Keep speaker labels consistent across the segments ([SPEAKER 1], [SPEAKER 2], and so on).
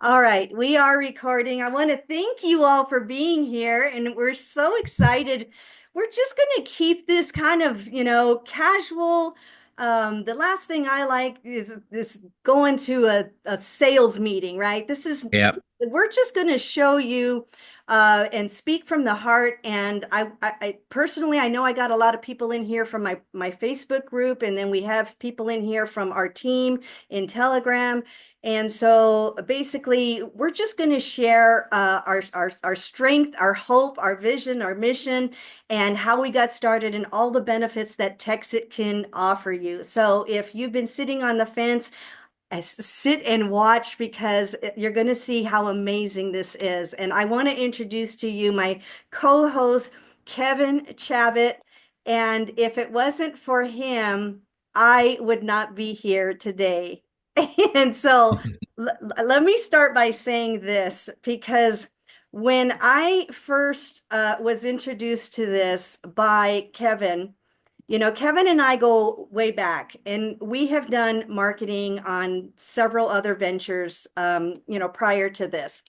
[SPEAKER 1] All right, we are recording. I want to thank you all for being here, and we're so excited. We're just going to keep this kind of, casual. The last thing I like is this going to a sales meeting, right?
[SPEAKER 2] Yep.
[SPEAKER 1] We're just going to show you and speak from the heart. And I personally, I know I got a lot of people in here from my Facebook group, and then we have people in here from our team in Telegram. And so basically, we're just going to share our strength, our hope, our vision, our mission, and how we got started and all the benefits that Texit can offer you. So if you've been sitting on the fence, sit and watch because you're going to see how amazing this is. And I want to introduce to you my co-host, Kevin Chavit. And if it wasn't for him, I would not be here today. And so let me start by saying this because when I first was introduced to this by Kevin, Kevin and I go way back, and we have done marketing on several other ventures, prior to this.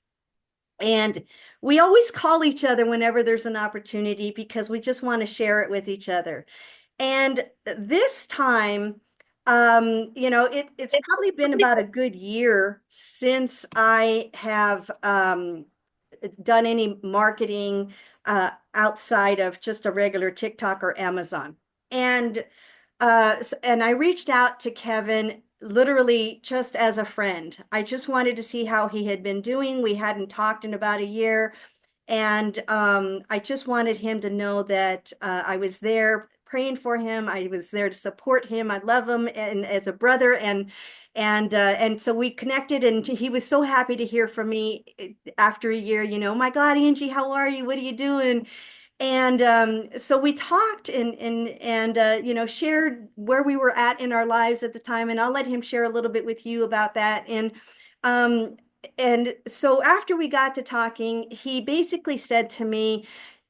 [SPEAKER 1] And we always call each other whenever there's an opportunity because we just want to share it with each other. And this time, it's probably been about a good year since I have done any marketing outside of just a regular TikTok or Amazon. And and I reached out to Kevin literally just as a friend. I just wanted to see how he had been doing. We hadn't talked in about a year. And I just wanted him to know that I was there praying for him. I was there to support him. I love him and as a brother. And so we connected, and he was so happy to hear from me after a year. My God, Angie, how are you? What are you doing? And so we talked and shared where we were at in our lives at the time. And I'll let him share a little bit with you about that. Um, and so after we got to talking, he basically said to me,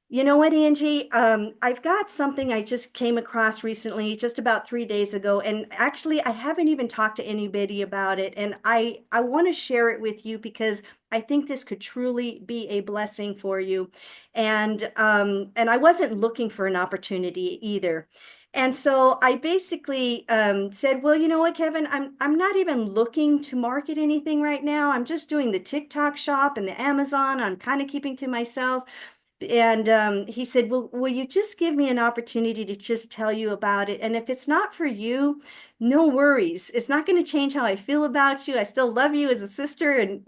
[SPEAKER 1] you know what, Angie? I've got something I just came across recently, just about 3 days ago, and actually, I haven't even talked to anybody about it. And I want to share it with you because I think this could truly be a blessing for you. And I wasn't looking for an opportunity either. And so I basically said, well, you know what, Kevin, I'm not even looking to market anything right now. I'm just doing the TikTok shop and the Amazon. I'm kind of keeping to myself. And he said, well, will you just give me an opportunity to just tell you about it? And if it's not for you, no worries. It's not going to change how I feel about you. I still love you as a sister and,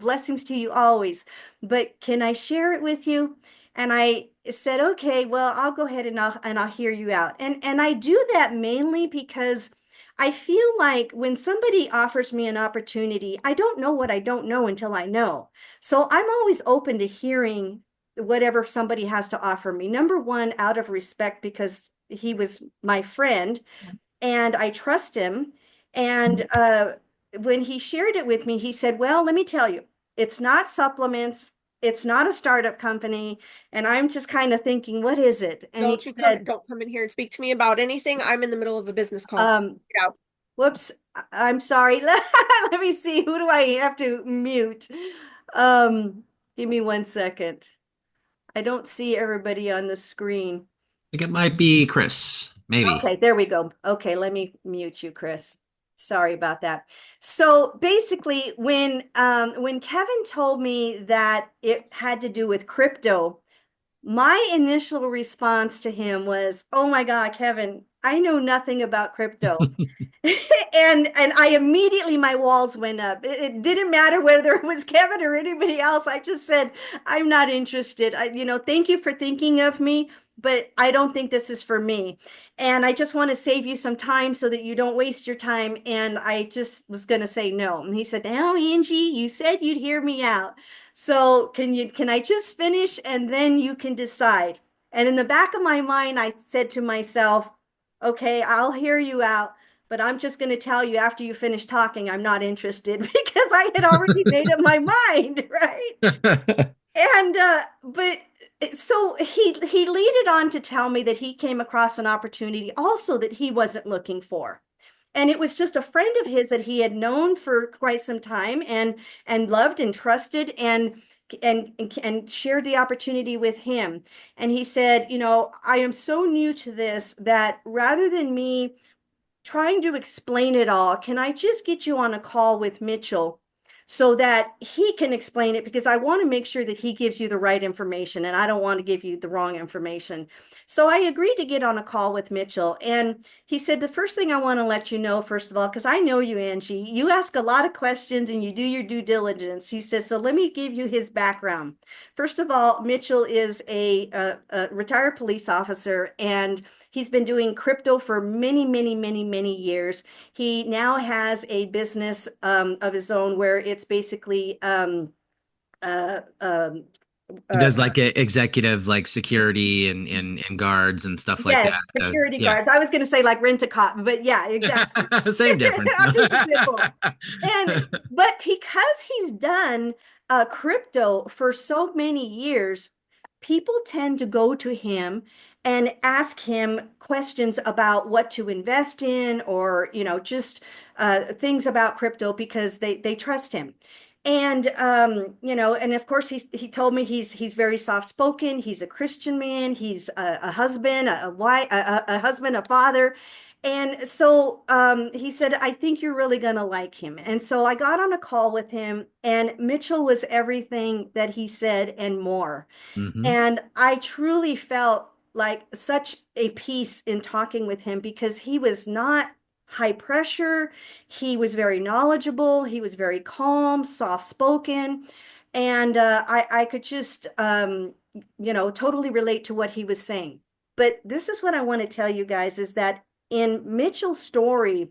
[SPEAKER 1] blessings to you always. But can I share it with you? And I said, okay, well, I'll go ahead and I'll hear you out. And I do that mainly because I feel like when somebody offers me an opportunity, I don't know what I don't know until I know. So I'm always open to hearing whatever somebody has to offer me. Number one, out of respect, because he was my friend and I trust him. And when he shared it with me, he said, well, let me tell you, it's not supplements. It's not a startup company. And I'm just kind of thinking, what is it? And he said,
[SPEAKER 3] Don't come in here and speak to me about anything. I'm in the middle of a business call.
[SPEAKER 1] um,
[SPEAKER 3] Get out.
[SPEAKER 1] whoops, I'm sorry. Let me see. Who do I have to mute? Um, Give me 1 second. I don't see everybody on the screen.
[SPEAKER 2] think it might be Chris. Maybe.
[SPEAKER 1] Okay, there we go. Okay, let me mute you, Chris. Sorry about that. So basically, when Kevin told me that it had to do with crypto, my initial response to him was, "Oh my God, Kevin, I know nothing about crypto." And I immediately my walls went up. It didn't matter whether it was Kevin or anybody else. I just said, I'm not interested. Thank you for thinking of me, but I don't think this is for me. And I just want to save you some time so that you don't waste your time. And I just was going to say no. And he said, "No, Angie, you said you'd hear me out. So can I just finish and then you can decide?" And in the back of my mind, I said to myself, okay, I'll hear you out, but I'm just going to tell you after you finish talking, I'm not interested because I had already made up my mind, right? And but so he lead it on to tell me that he came across an opportunity also that he wasn't looking for. And it was just a friend of his that he had known for quite some time and loved and trusted and shared the opportunity with him. And he said, you know, I am so new to this that rather than me trying to explain it all, can I just get you on a call with Mitchell so that he can explain it? Because I want to make sure that he gives you the right information and I don't want to give you the wrong information. So I agreed to get on a call with Mitchell. And he said, the first thing I want to let you know, first of all, because I know you, Angie, you ask a lot of questions and you do your due diligence. He says, so let me give you his background. First of all, Mitchell is a retired police officer, and he's been doing crypto for many, many, many, many years. He now has a business of his own where it's basically uh, um,
[SPEAKER 2] He
[SPEAKER 1] uh,
[SPEAKER 2] does like executive like security and guards and stuff like that.
[SPEAKER 1] yes, security
[SPEAKER 2] Yeah.
[SPEAKER 1] guards. I was going to say like rent a cop, but yeah, exactly.
[SPEAKER 2] Same difference.
[SPEAKER 1] I'll keep it simple. And but because he's done crypto for so many years, people tend to go to him and ask him questions about what to invest in, or just things about crypto because they trust him. And and of course he told me he's very soft spoken. He's a Christian man. He's a husband, a wife, a husband, a father. And so he said, I think you're really going to like him. And so I got on a call with him, and Mitchell was everything that he said and more.
[SPEAKER 2] Hmm.
[SPEAKER 1] And I truly felt like such a peace in talking with him because he was not high pressure. He was very knowledgeable. He was very calm, soft spoken. And I could just, totally relate to what he was saying. But this is what I want to tell you guys is that in Mitchell's story,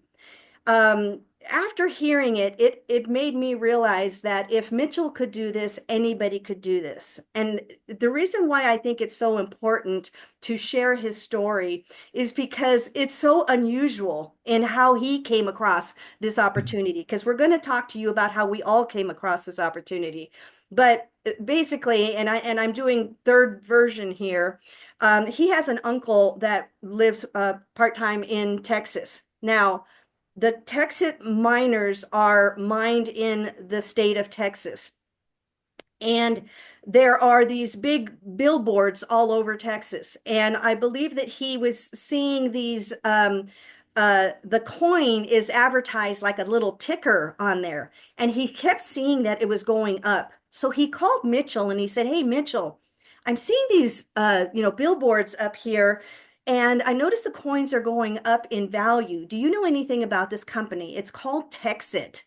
[SPEAKER 1] after hearing it, it made me realize that if Mitchell could do this, anybody could do this. And the reason why I think it's so important to share his story is because it's so unusual in how he came across this opportunity. Because we're going to talk to you about how we all came across this opportunity. But basically, and I'm doing third version here. He has an uncle that lives part-time in Texas. Now, the Texit miners are mined in the state of Texas. And there are these big billboards all over Texas. And I believe that he was seeing these, the coin is advertised like a little ticker on there. And he kept seeing that it was going up. So he called Mitchell and he said, hey, Mitchell, I'm seeing these, billboards up here. And I noticed the coins are going up in value. Do you know anything about this company? It's called Texit.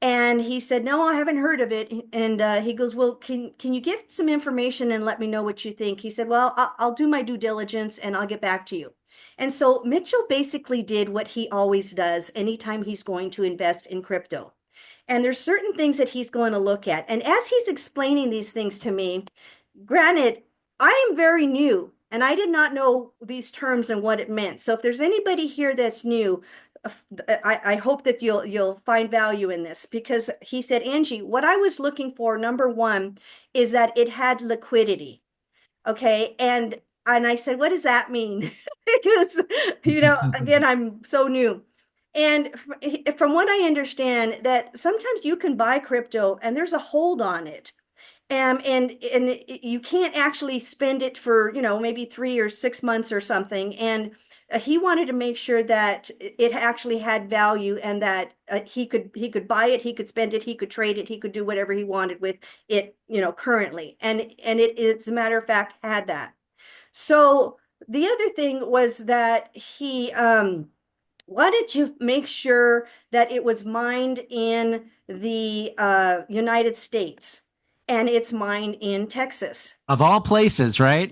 [SPEAKER 1] And he said, no, I haven't heard of it. And he goes, well, can you give some information and let me know what you think? He said, well, I'll do my due diligence and I'll get back to you. And so Mitchell basically did what he always does anytime he's going to invest in crypto. And there's certain things that he's going to look at. And as he's explaining these things to me, granted, I am very new and I did not know these terms and what it meant. So if there's anybody here that's new, I hope that you'll find value in this, because he said, Angie, what I was looking for, number one, is that it had liquidity. Okay. And I said, what does that mean? Because, again, I'm so new. And from what I understand, that sometimes you can buy crypto and there's a hold on it. And you can't actually spend it for, maybe 3 or 6 months or something. And he wanted to make sure that it actually had value and that he could buy it, he could spend it, he could trade it, he could do whatever he wanted with it, currently. And it's a matter of fact had that. So the other thing was that he wanted to make sure that it was mined in the United States, and it's mined in Texas.
[SPEAKER 2] Of all places, right?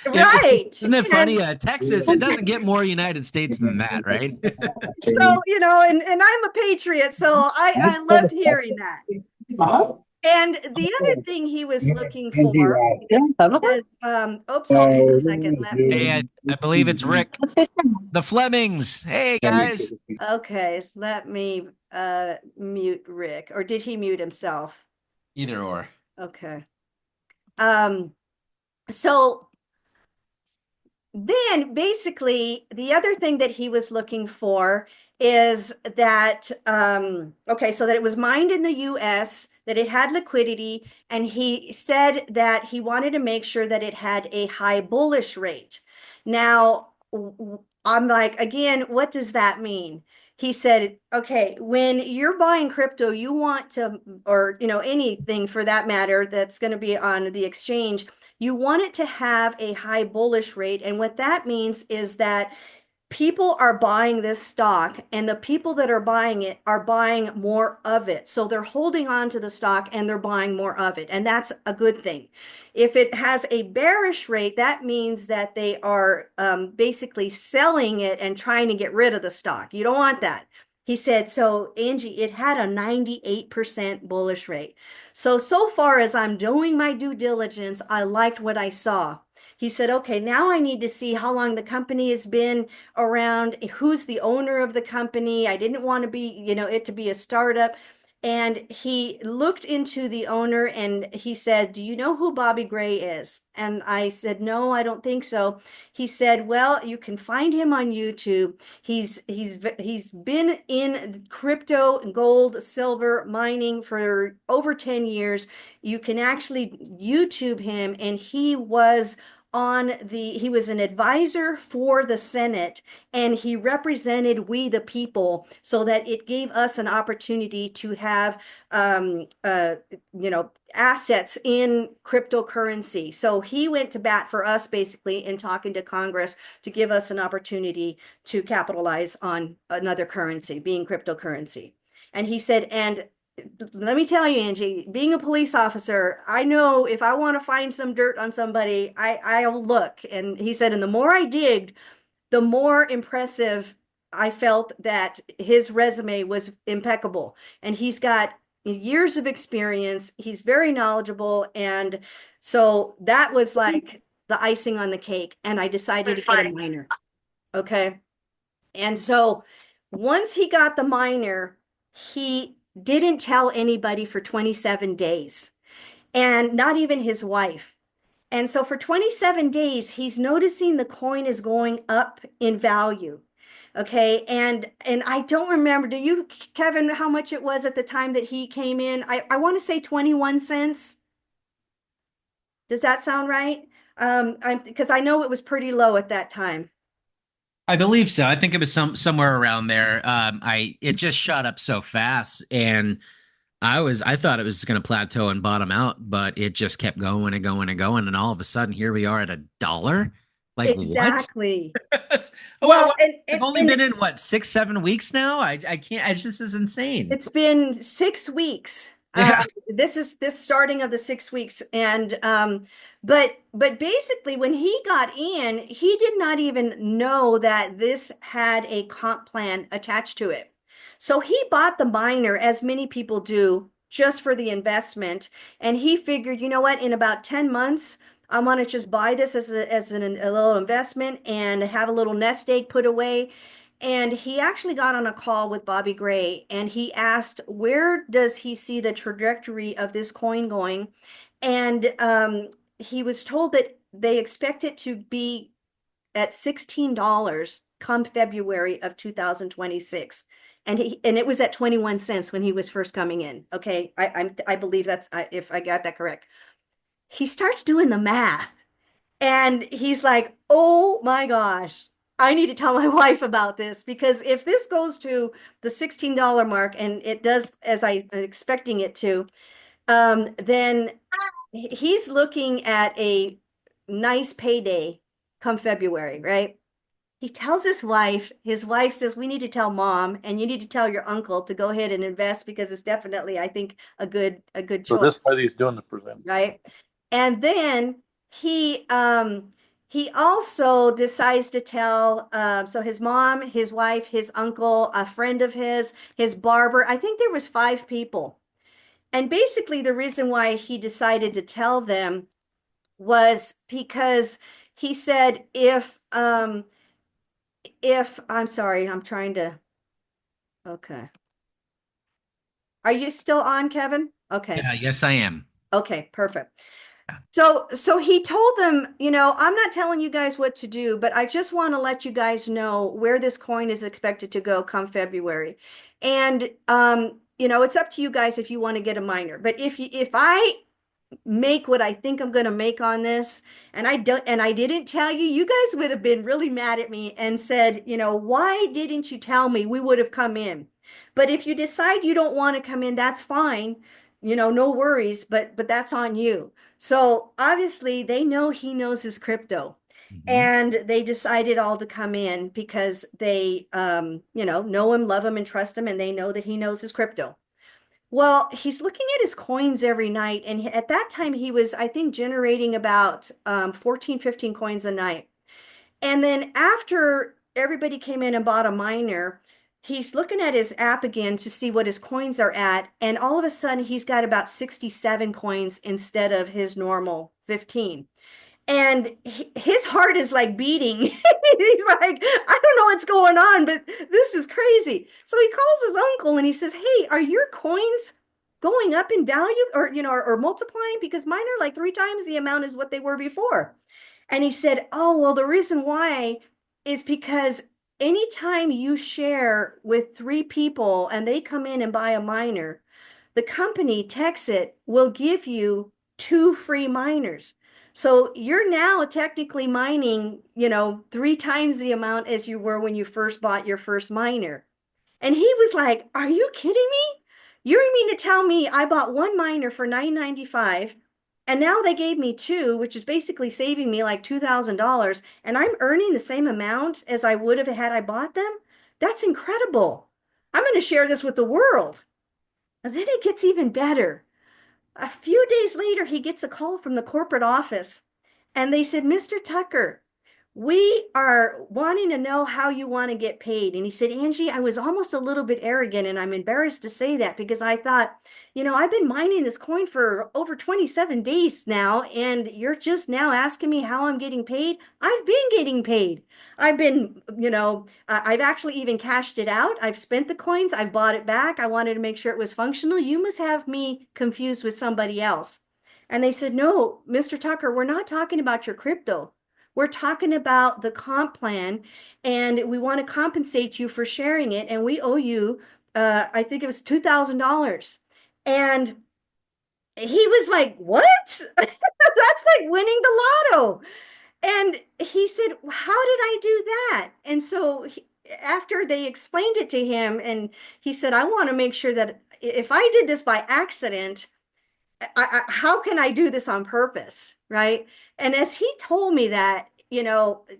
[SPEAKER 1] Right.
[SPEAKER 2] Isn't it
[SPEAKER 1] And
[SPEAKER 2] funny? Texas, it doesn't get more United States than that, right?
[SPEAKER 1] so, and I'm a patriot, so I loved hearing that. And the other thing he was looking for is, oops, hold on a second. Let
[SPEAKER 2] Hey,
[SPEAKER 1] me,
[SPEAKER 2] I believe it's Rick. The Flemings. Hey, guys.
[SPEAKER 1] okay, let me mute Rick. Or did he mute himself?
[SPEAKER 2] Either or.
[SPEAKER 1] Okay. Um, so then basically the other thing that he was looking for is that okay, so that it was mined in the US, that it had liquidity, and he said that he wanted to make sure that it had a high bullish rate. Now, I'm like, again, what does that mean? He said, okay, when you're buying crypto, you want to, or anything for that matter that's going to be on the exchange, you want it to have a high bullish rate. And what that means is that people are buying this stock, and the people that are buying it are buying more of it. So they're holding on to the stock and they're buying more of it. And that's a good thing. If it has a bearish rate, that means that they are basically selling it and trying to get rid of the stock. You don't want that. He said, so Angie, it had a 98% bullish rate. So far as I'm doing my due diligence, I liked what I saw. He said, okay, now I need to see how long the company has been around, who's the owner of the company. I didn't want to be, it to be a startup. And he looked into the owner and he said, do you know who Bobby Gray is? And I said, no, I don't think so. He said, well, you can find him on YouTube. He's been in crypto, gold, silver mining for over 10 years. You can actually YouTube him, and he was an advisor for the Senate, and he represented we the people, so that it gave us an opportunity to have assets in cryptocurrency. So he went to bat for us basically in talking to Congress to give us an opportunity to capitalize on another currency, being cryptocurrency. And he said, and let me tell you, Angie, being a police officer, I know if I want to find some dirt on somebody, I'll look. And he said, and the more I digged, the more impressive I felt that his resume was impeccable. And he's got years of experience. He's very knowledgeable. And so that was like the icing on the cake. And I decided to get a minor. Okay. And so once he got the minor, he didn't tell anybody for 27 days, and not even his wife. And so for 27 days, he's noticing the coin is going up in value. Okay. And I don't remember, do you, Kevin, how much it was at the time that he came in? I want to say 21 cents. Does that sound right? Because I know it was pretty low at that time.
[SPEAKER 2] I believe so. I think it was somewhere around there. It just shot up so fast, and I thought it was going to plateau and bottom out, but it just kept going and going and going, and all of a sudden here we are at $1. Like what?
[SPEAKER 1] Exactly.
[SPEAKER 2] Well,
[SPEAKER 1] Well, and,
[SPEAKER 2] I've
[SPEAKER 1] and,
[SPEAKER 2] only
[SPEAKER 1] and
[SPEAKER 2] been in what 6 7 weeks now. I can't. I just This is insane.
[SPEAKER 1] it's been 6 weeks.
[SPEAKER 2] Yeah.
[SPEAKER 1] This is this starting of the 6 weeks. And but basically when he got in, he did not even know that this had a comp plan attached to it. So he bought the miner, as many people do, just for the investment. And he figured, you know what, in about 10 months, I want to just buy this a little investment and have a little nest egg put away. And he actually got on a call with Bobby Gray, and he asked, where does he see the trajectory of this coin going? And he was told that they expect it to be at $16 come February of 2026. And it was at 21 cents when he was first coming in. Okay, I believe that's, if I got that correct. He starts doing the math. And he's like, oh my gosh, I need to tell my wife about this, because if this goes to the $16 mark, and it does as I'm expecting it to, then he's looking at a nice payday come February, right? He tells his wife says, we need to tell mom, and you need to tell your uncle to go ahead and invest, because it's definitely, I think, a good
[SPEAKER 4] So
[SPEAKER 1] choice,
[SPEAKER 4] this lady is doing the presenting.
[SPEAKER 1] right? And then he also decides to tell so his mom, his wife, his uncle, a friend of his barber. I think there was 5 people. And basically the reason why he decided to tell them was because he said, if I'm sorry, I'm trying to, okay. Are you still on, Kevin? Okay.
[SPEAKER 2] Yeah. Yes, I am.
[SPEAKER 1] Okay, perfect. So he told them, I'm not telling you guys what to do, but I just want to let you guys know where this coin is expected to go come February. And it's up to you guys if you want to get a miner. But if I make what I think I'm going to make on this, and I didn't tell you, you guys would have been really mad at me and said, why didn't you tell me? We would have come in. But if you decide you don't want to come in, that's fine. No worries, but that's on you. So obviously they know he knows his crypto.
[SPEAKER 2] Mhm.
[SPEAKER 1] And they decided all to come in because they know him, love him, and trust him, and they know that he knows his crypto. Well, he's looking at his coins every night. And at that time, he was, I think, generating about 14, 15 coins a night. And then after everybody came in and bought a miner, he's looking at his app again to see what his coins are at. And all of a sudden, he's got about 67 coins instead of his normal 15. And his heart is like beating. He's like, I don't know what's going on, but this is crazy. So he calls his uncle and he says, Hey, are your coins going up in value or multiplying? Because mine are like 3 times the amount as what they were before. And he said, Oh, well, the reason why is because anytime you share with 3 people and they come in and buy a miner, the company, Texit, will give you 2 free miners. So you're now technically mining, 3 times the amount as you were when you first bought your first miner. And he was like, Are you kidding me? You mean to tell me I bought one miner for $9.95 and now they gave me two, which is basically saving me like $2,000, and I'm earning the same amount as I would have had I bought them? That's incredible. I'm going to share this with the world. And then it gets even better. A few days later, he gets a call from the corporate office, and they said, Mr. Tucker, we are wanting to know how you want to get paid. And he said, Angie, I was almost a little bit arrogant, and I'm embarrassed to say that because I thought, I've been mining this coin for over 27 days now, and you're just now asking me how I'm getting paid. I've been getting paid. I've been, I've actually even cashed it out. I've spent the coins, I've bought it back. I wanted to make sure it was functional. You must have me confused with somebody else. And they said, No, Mr. Tucker, we're not talking about your crypto. We're talking about the comp plan, and we want to compensate you for sharing it. And we owe you, I think it was $2,000. And he was like, What? That's like winning the lotto. And he said, How did I do that? And so after they explained it to him, and he said, I want to make sure that if I did this by accident, how can I do this on purpose? Right. And as he told me that,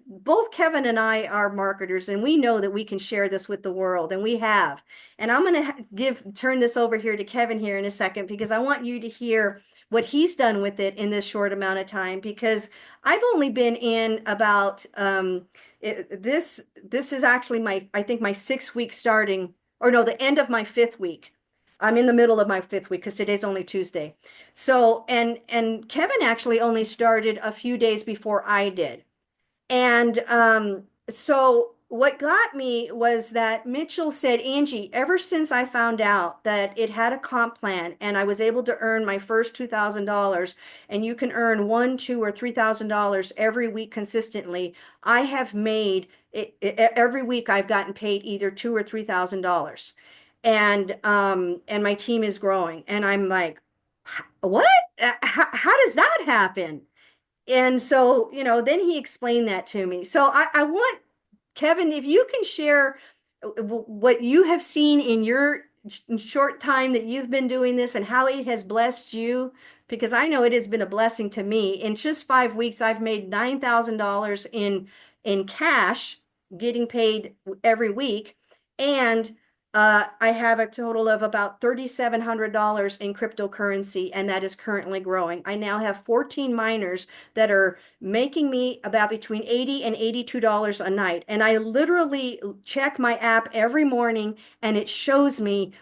[SPEAKER 1] both Kevin and I are marketers and we know that we can share this with the world, and we have. And I'm going to turn this over here to Kevin here in a second because I want you to hear what he's done with it in this short amount of time, because I've only been in about this is actually I think my 6th week starting, or no, the end of my 5th week. I'm in the middle of my 5th week because today's only Tuesday. So, and Kevin actually only started a few days before I did. And so what got me was that Mitchell said, Angie, ever since I found out that it had a comp plan and I was able to earn my first $2,000, and you can earn one, two, or $3,000 every week consistently, I have made every week I've gotten paid either $2,000 or $3,000. And my team is growing. And I'm like, what? How does that happen? And so, then he explained that to me. So I want, Kevin, if you can share what you have seen in your short time that you've been doing this and how it has blessed you, because I know it has been a blessing to me. In just 5 weeks, I've made $9,000 in cash, getting paid every week, and I have a total of about $3,700 in cryptocurrency, and that is currently growing. I now have 14 miners that are making me about between $80 and $82 a night. And I literally check my app every morning and it shows me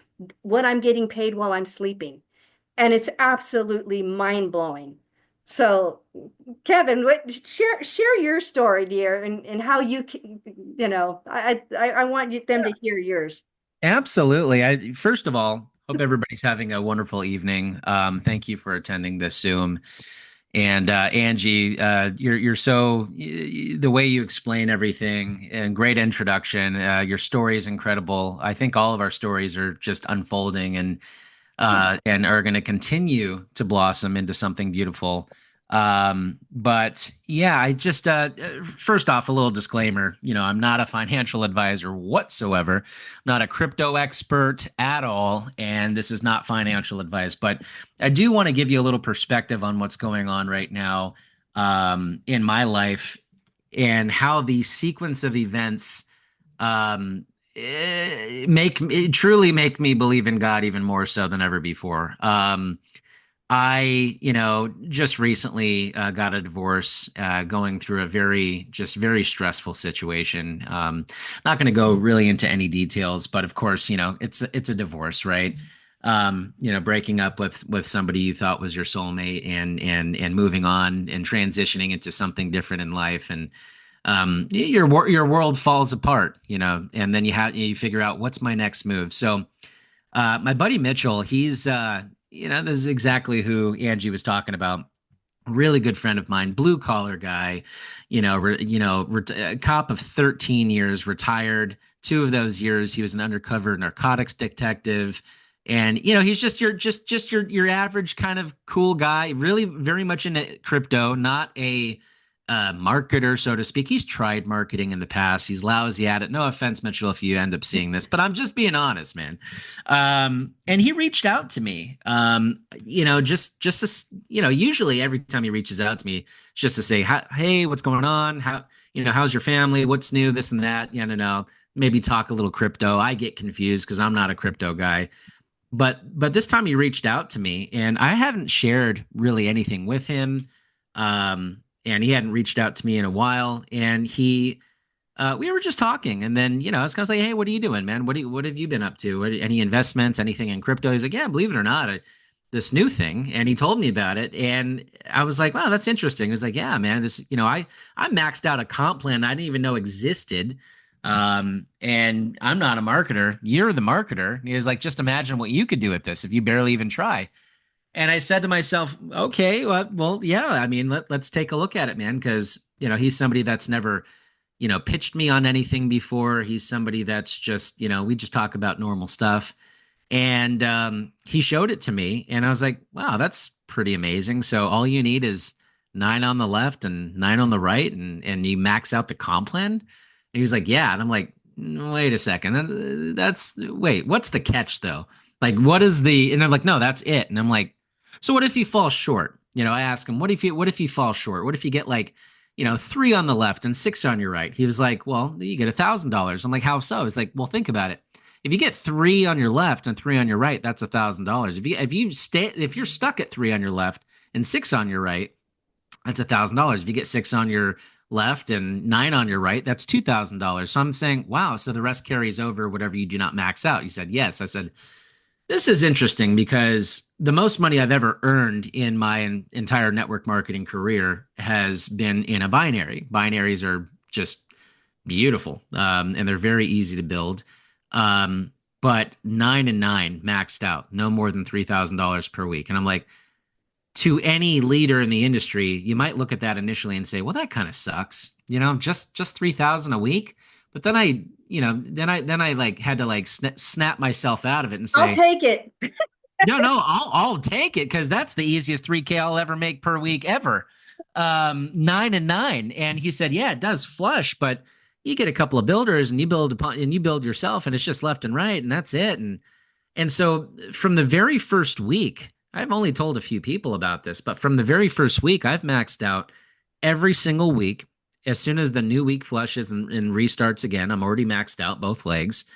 [SPEAKER 1] what I'm getting paid while I'm sleeping. And it's absolutely mind-blowing. So, Kevin, share your story, dear, and how I want them to hear yours.
[SPEAKER 2] Absolutely. First of all, hope everybody's having a wonderful evening. Thank you for attending this Zoom. And Angie, you're so the way you explain everything and great introduction. Your story is incredible. I think all of our stories are just unfolding and are going to continue to blossom into something beautiful. But yeah, I just first off, a little disclaimer. I'm not a financial advisor whatsoever. I'm not a crypto expert at all, and this is not financial advice. But I do want to give you a little perspective on what's going on right now in my life and how the sequence of events truly make me believe in God even more so than ever before. I just recently got a divorce, going through a very stressful situation. Not going to go really into any details, but of course, it's a divorce, right? Breaking up with somebody you thought was your soulmate and moving on and transitioning into something different in life, and your world falls apart, and then you figure out what's my next move. So my buddy Mitchell, he's this is exactly who Angie was talking about. Really good friend of mine, blue collar guy, a cop of 13 years, retired. 2 of those years he was an undercover narcotics detective. And he's just your average kind of cool guy, really very much into crypto, not a marketer, so to speak. He's tried marketing in the past. He's lousy at it. No offense, Mitchell, if you end up seeing this, but I'm just being honest, man. And he reached out to me. Just to, usually every time he reaches out to me, it's just to say, "Hey, what's going on? How's your family? What's new? This and that." No. Maybe talk a little crypto. I get confused because I'm not a crypto guy. But this time he reached out to me, and I haven't shared really anything with him. And he hadn't reached out to me in a while, and we were just talking, and then I was kind of like, "Hey, what are you doing, man? What have you been up to? Any investments, anything in crypto?" He's like, "Yeah, believe it or not, this new thing," and he told me about it, and I was like, "Wow, that's interesting." He was like, "Yeah, man, this I maxed out a comp plan I didn't even know existed." And I'm not a marketer. You're the marketer. And he was like, "Just imagine what you could do with this if you barely even try." And I said to myself, "Okay, well, yeah. I mean, let's take a look at it, man, because he's somebody that's never, pitched me on anything before. He's somebody that's just, we just talk about normal stuff." And he showed it to me, and I was like, "Wow, that's pretty amazing." So all you need is nine on the left and nine on the right, and you max out the comp plan. And he was like, "Yeah," and I'm like, "Wait a second, wait, what's the catch though? Like, what is the?" And I'm like, "No, that's it." And I'm like, "So what if you fall short?" I ask him, what if you fall short? What if you get like, three on the left and six on your right?" He was like, "Well, you get $1,000." I'm like, "How so?" He's like, "Well, think about it. If you get three on your left and three on your right, that's $1,000. If you're stuck at three on your left and six on your right, that's $1,000. If you get six on your left and nine on your right, that's $2,000." So I'm saying, wow, so the rest carries over whatever you do not max out. You said yes. I said, this is interesting because the most money I've ever earned in my entire network marketing career has been in a binary. Binaries are just beautiful, and they're very easy to build. But nine and nine maxed out, no more than $3,000 per week. And I'm like, to any leader in the industry, you might look at that initially and say, "Well, that kind of sucks, just 3,000 a week." But then I like had to like snap myself out of it and
[SPEAKER 1] I'll
[SPEAKER 2] say,
[SPEAKER 1] take it.
[SPEAKER 2] no, I'll take it because that's the easiest 3K I'll ever make per week ever. Nine and nine. And he said, "Yeah, it does flush, but you get a couple of builders and you build yourself, and it's just left and right, and that's it." And so from the very first week, I've only told a few people about this, but from the very first week, I've maxed out every single week. As soon as the new week flushes and restarts again, I'm already maxed out both legs.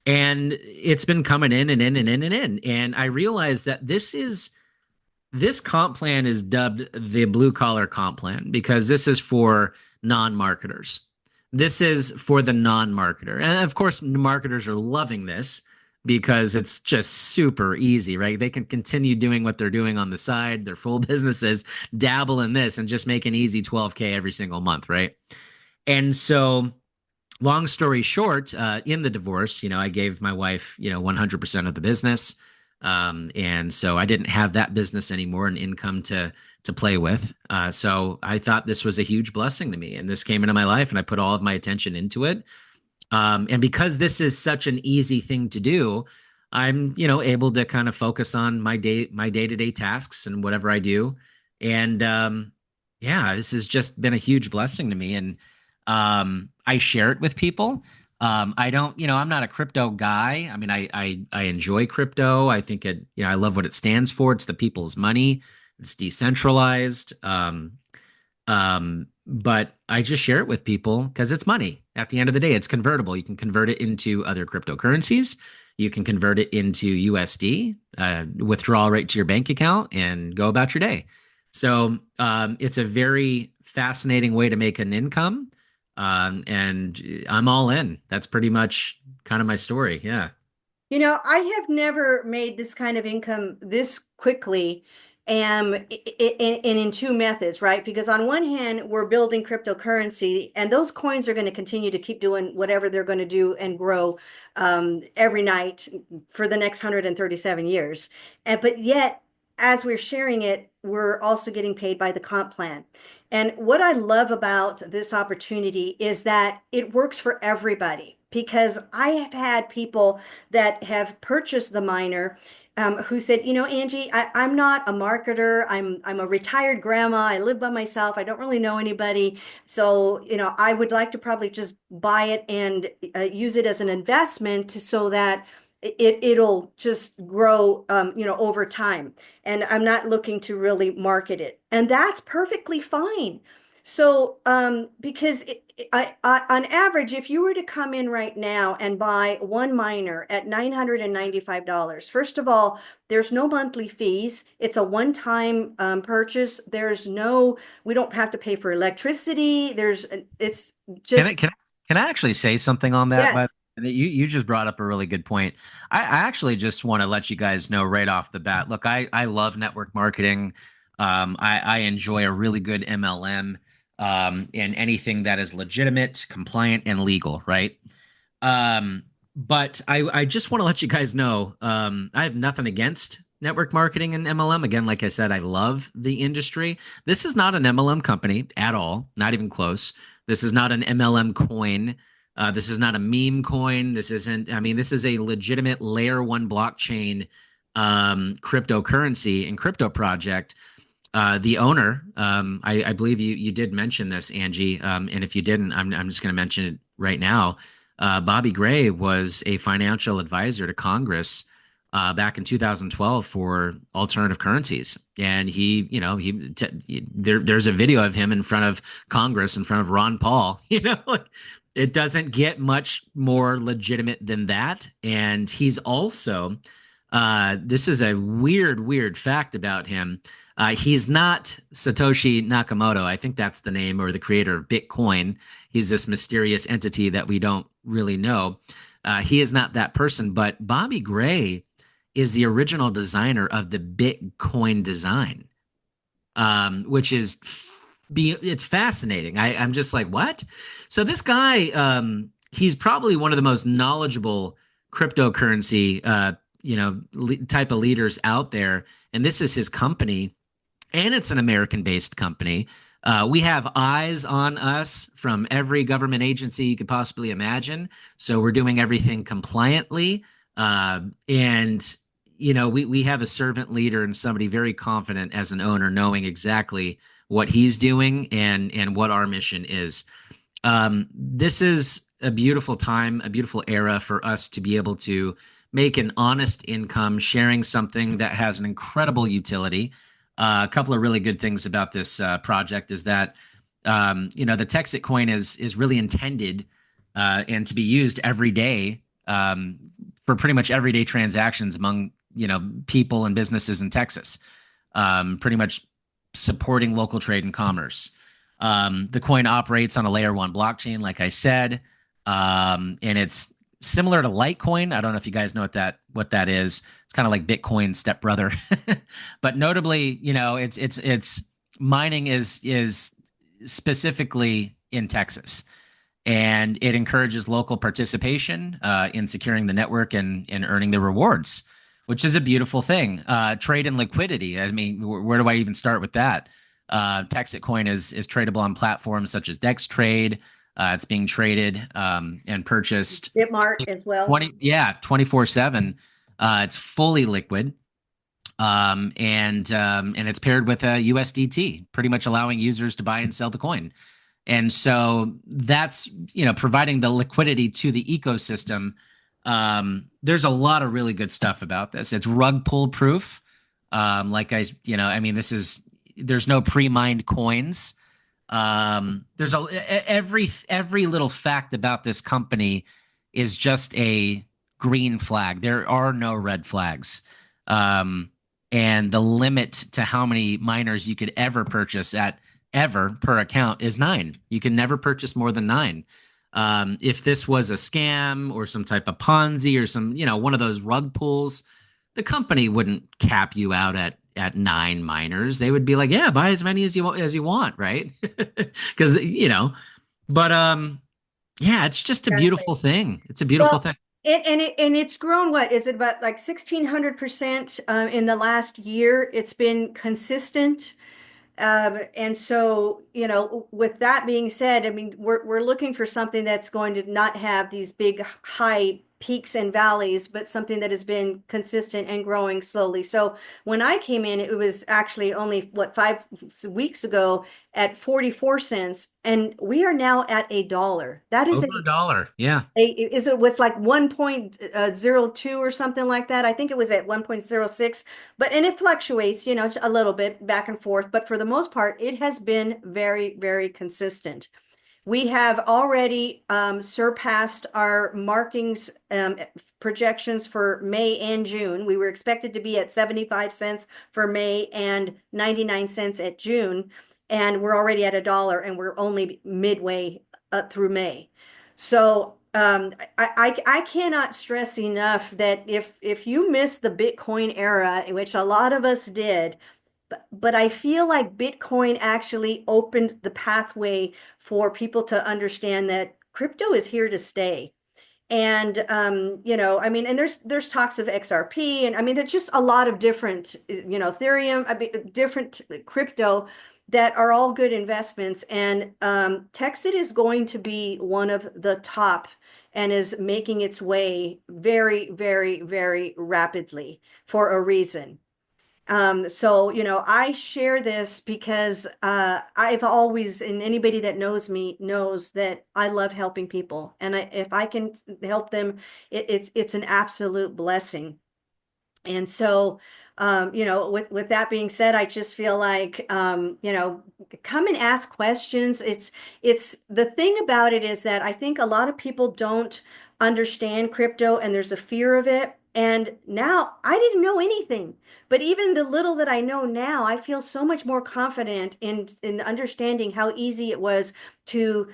[SPEAKER 2] And it's been coming in and in and in and in. And I realized that this comp plan is dubbed the blue collar comp plan because this is for non-marketers. This is for the non-marketer. And of course, marketers are loving this because it's just super easy, right? They can continue doing what they're doing on the side, their full businesses, dabble in this and just make an easy 12K every single month, right? And so long story short, in the divorce, I gave my wife, 100% of the business. And so I didn't have that business anymore and income to play with. So I thought this was a huge blessing to me, and this came into my life, and I put all of my attention into it. And because this is such an easy thing to do, I'm, able to kind of focus on my day-to-day tasks and whatever I do. And yeah, this has just been a huge blessing to me. And I share it with people. I don't, I'm not a crypto guy. I mean, I enjoy crypto. I think I love what it stands for. It's the people's money. It's decentralized. But I just share it with people because it's money. At the end of the day, it's convertible. You can convert it into other cryptocurrencies. You can convert it into USD, withdraw right to your bank account, and go about your day. So it's a very fascinating way to make an income. And I'm all in. That's pretty much kind of my story. Yeah.
[SPEAKER 1] I have never made this kind of income this quickly and in two methods, right? Because on one hand, we're building cryptocurrency, and those coins are going to continue to keep doing whatever they're going to do and grow every night for the next 137 years. But yet, as we're sharing it, we're also getting paid by the comp plan. And what I love about this opportunity is that it works for everybody, because I have had people that have purchased the miner who said, Angie, I'm not a marketer. I'm a retired grandma. I live by myself. I don't really know anybody. So, I would like to probably just buy it and use it as an investment so that it'll just grow, over time. And I'm not looking to really market it. And that's perfectly fine. So, because on average, if you were to come in right now and buy one miner at $995, first of all, there's no monthly fees. It's a one-time purchase. We don't have to pay for electricity. It's
[SPEAKER 2] Can
[SPEAKER 1] just,
[SPEAKER 2] I can I can I actually say something on that? But
[SPEAKER 1] yes.
[SPEAKER 2] you just brought up a really good point. I actually just want to let you guys know right off the bat. Look, I love network marketing. I enjoy a really good MLM, and anything that is legitimate, compliant, and legal, right? But I just want to let you guys know, I have nothing against network marketing and MLM. Again, like I said, I love the industry. This is not an MLM company at all, not even close. This is not an MLM coin. This is not a meme coin. This isn't, I mean, this is a legitimate layer one blockchain cryptocurrency and crypto project. The owner, I believe you did mention this, Angie. And if you didn't, I'm just going to mention it right now. Bobby Gray was a financial advisor to Congress back in 2012 for alternative currencies, and there's a video of him in front of Congress, in front of Ron Paul. It doesn't get much more legitimate than that. And he's also, this is a weird fact about him. He's not Satoshi Nakamoto. I think that's the name, or the creator of Bitcoin. He's this mysterious entity that we don't really know. He is not that person, but Bobby Gray is the original designer of the Bitcoin design, which is it's fascinating. I'm just like, what? So this guy, he's probably one of the most knowledgeable cryptocurrency, type of leaders out there, and this is his company, and it's an American-based company. We have eyes on us from every government agency you could possibly imagine. So we're doing everything compliantly. And we have a servant leader and somebody very confident as an owner, knowing exactly what he's doing and what our mission is. This is a beautiful time, a beautiful era for us to be able to make an honest income, sharing something that has an incredible utility. A couple of really good things about this project is that the Texit Coin is really intended and to be used every day, for pretty much everyday transactions among people and businesses in Texas, pretty much supporting local trade and commerce. The coin operates on a layer one blockchain, like I said, and it's similar to Litecoin. I don't know if you guys know what that is. It's kind of like Bitcoin's stepbrother, but notably, it's mining is specifically in Texas, and it encourages local participation in securing the network and earning the rewards. which is a beautiful thing. Trade and liquidity. I mean, where do I even start with that? Texit Coin is tradable on platforms such as Dex Trade. It's being traded and purchased
[SPEAKER 1] Bitmart as well.
[SPEAKER 2] 24/7. It's fully liquid. And it's paired with a USDT, pretty much allowing users to buy and sell the coin. And so that's, providing the liquidity to the ecosystem. There's a lot of really good stuff about this. It's rug pull proof. I mean, there's no pre-mined coins. There's every little fact about this company is just a green flag. There are no red flags. And the limit to how many miners you could ever purchase at ever per account is 9. You can never purchase more than 9. If this was a scam or some type of Ponzi or some, one of those rug pulls, the company wouldn't cap you out at 9 miners. They would be like, yeah, buy as many as you want, right? Because but yeah, it's just a
[SPEAKER 1] Exactly.
[SPEAKER 2] beautiful thing. It's a beautiful
[SPEAKER 1] Well,
[SPEAKER 2] thing.
[SPEAKER 1] and it's grown, what is it, about like 1,600% in the last year? It's been consistent. And so, with that being said, I mean, we're looking for something that's going to not have these big high peaks and valleys, but something that has been consistent and growing slowly. So when I came in, it was actually only what, 5 weeks ago at 44 cents, and we are now at $1. That is
[SPEAKER 2] Over a dollar. Yeah.
[SPEAKER 1] is it was like 1.02 or something like that. I think it was at 1.06, but and it fluctuates, a little bit back and forth, but for the most part, it has been very, very consistent. We have already surpassed our markings projections for May and June. We were expected to be at 75 cents for May and 99 cents at June, and we're already at $1, and we're only midway through May. So I cannot stress enough that if you miss the Bitcoin era, which a lot of us did, but I feel like Bitcoin actually opened the pathway for people to understand that crypto is here to stay. And I mean, and there's talks of XRP, and I mean, there's just a lot of different, Ethereum, I mean, different crypto that are all good investments. And Texit is going to be one of the top and is making its way very, very, very rapidly for a reason. So, I share this because I've always, and anybody that knows me knows that I love helping people. And if I can help them, it's an absolute blessing. And so, with that being said, I just feel like, come and ask questions. It's the thing about it is that I think a lot of people don't understand crypto and there's a fear of it. And now I didn't know anything, but even the little that I know now, I feel so much more confident in understanding how easy it was to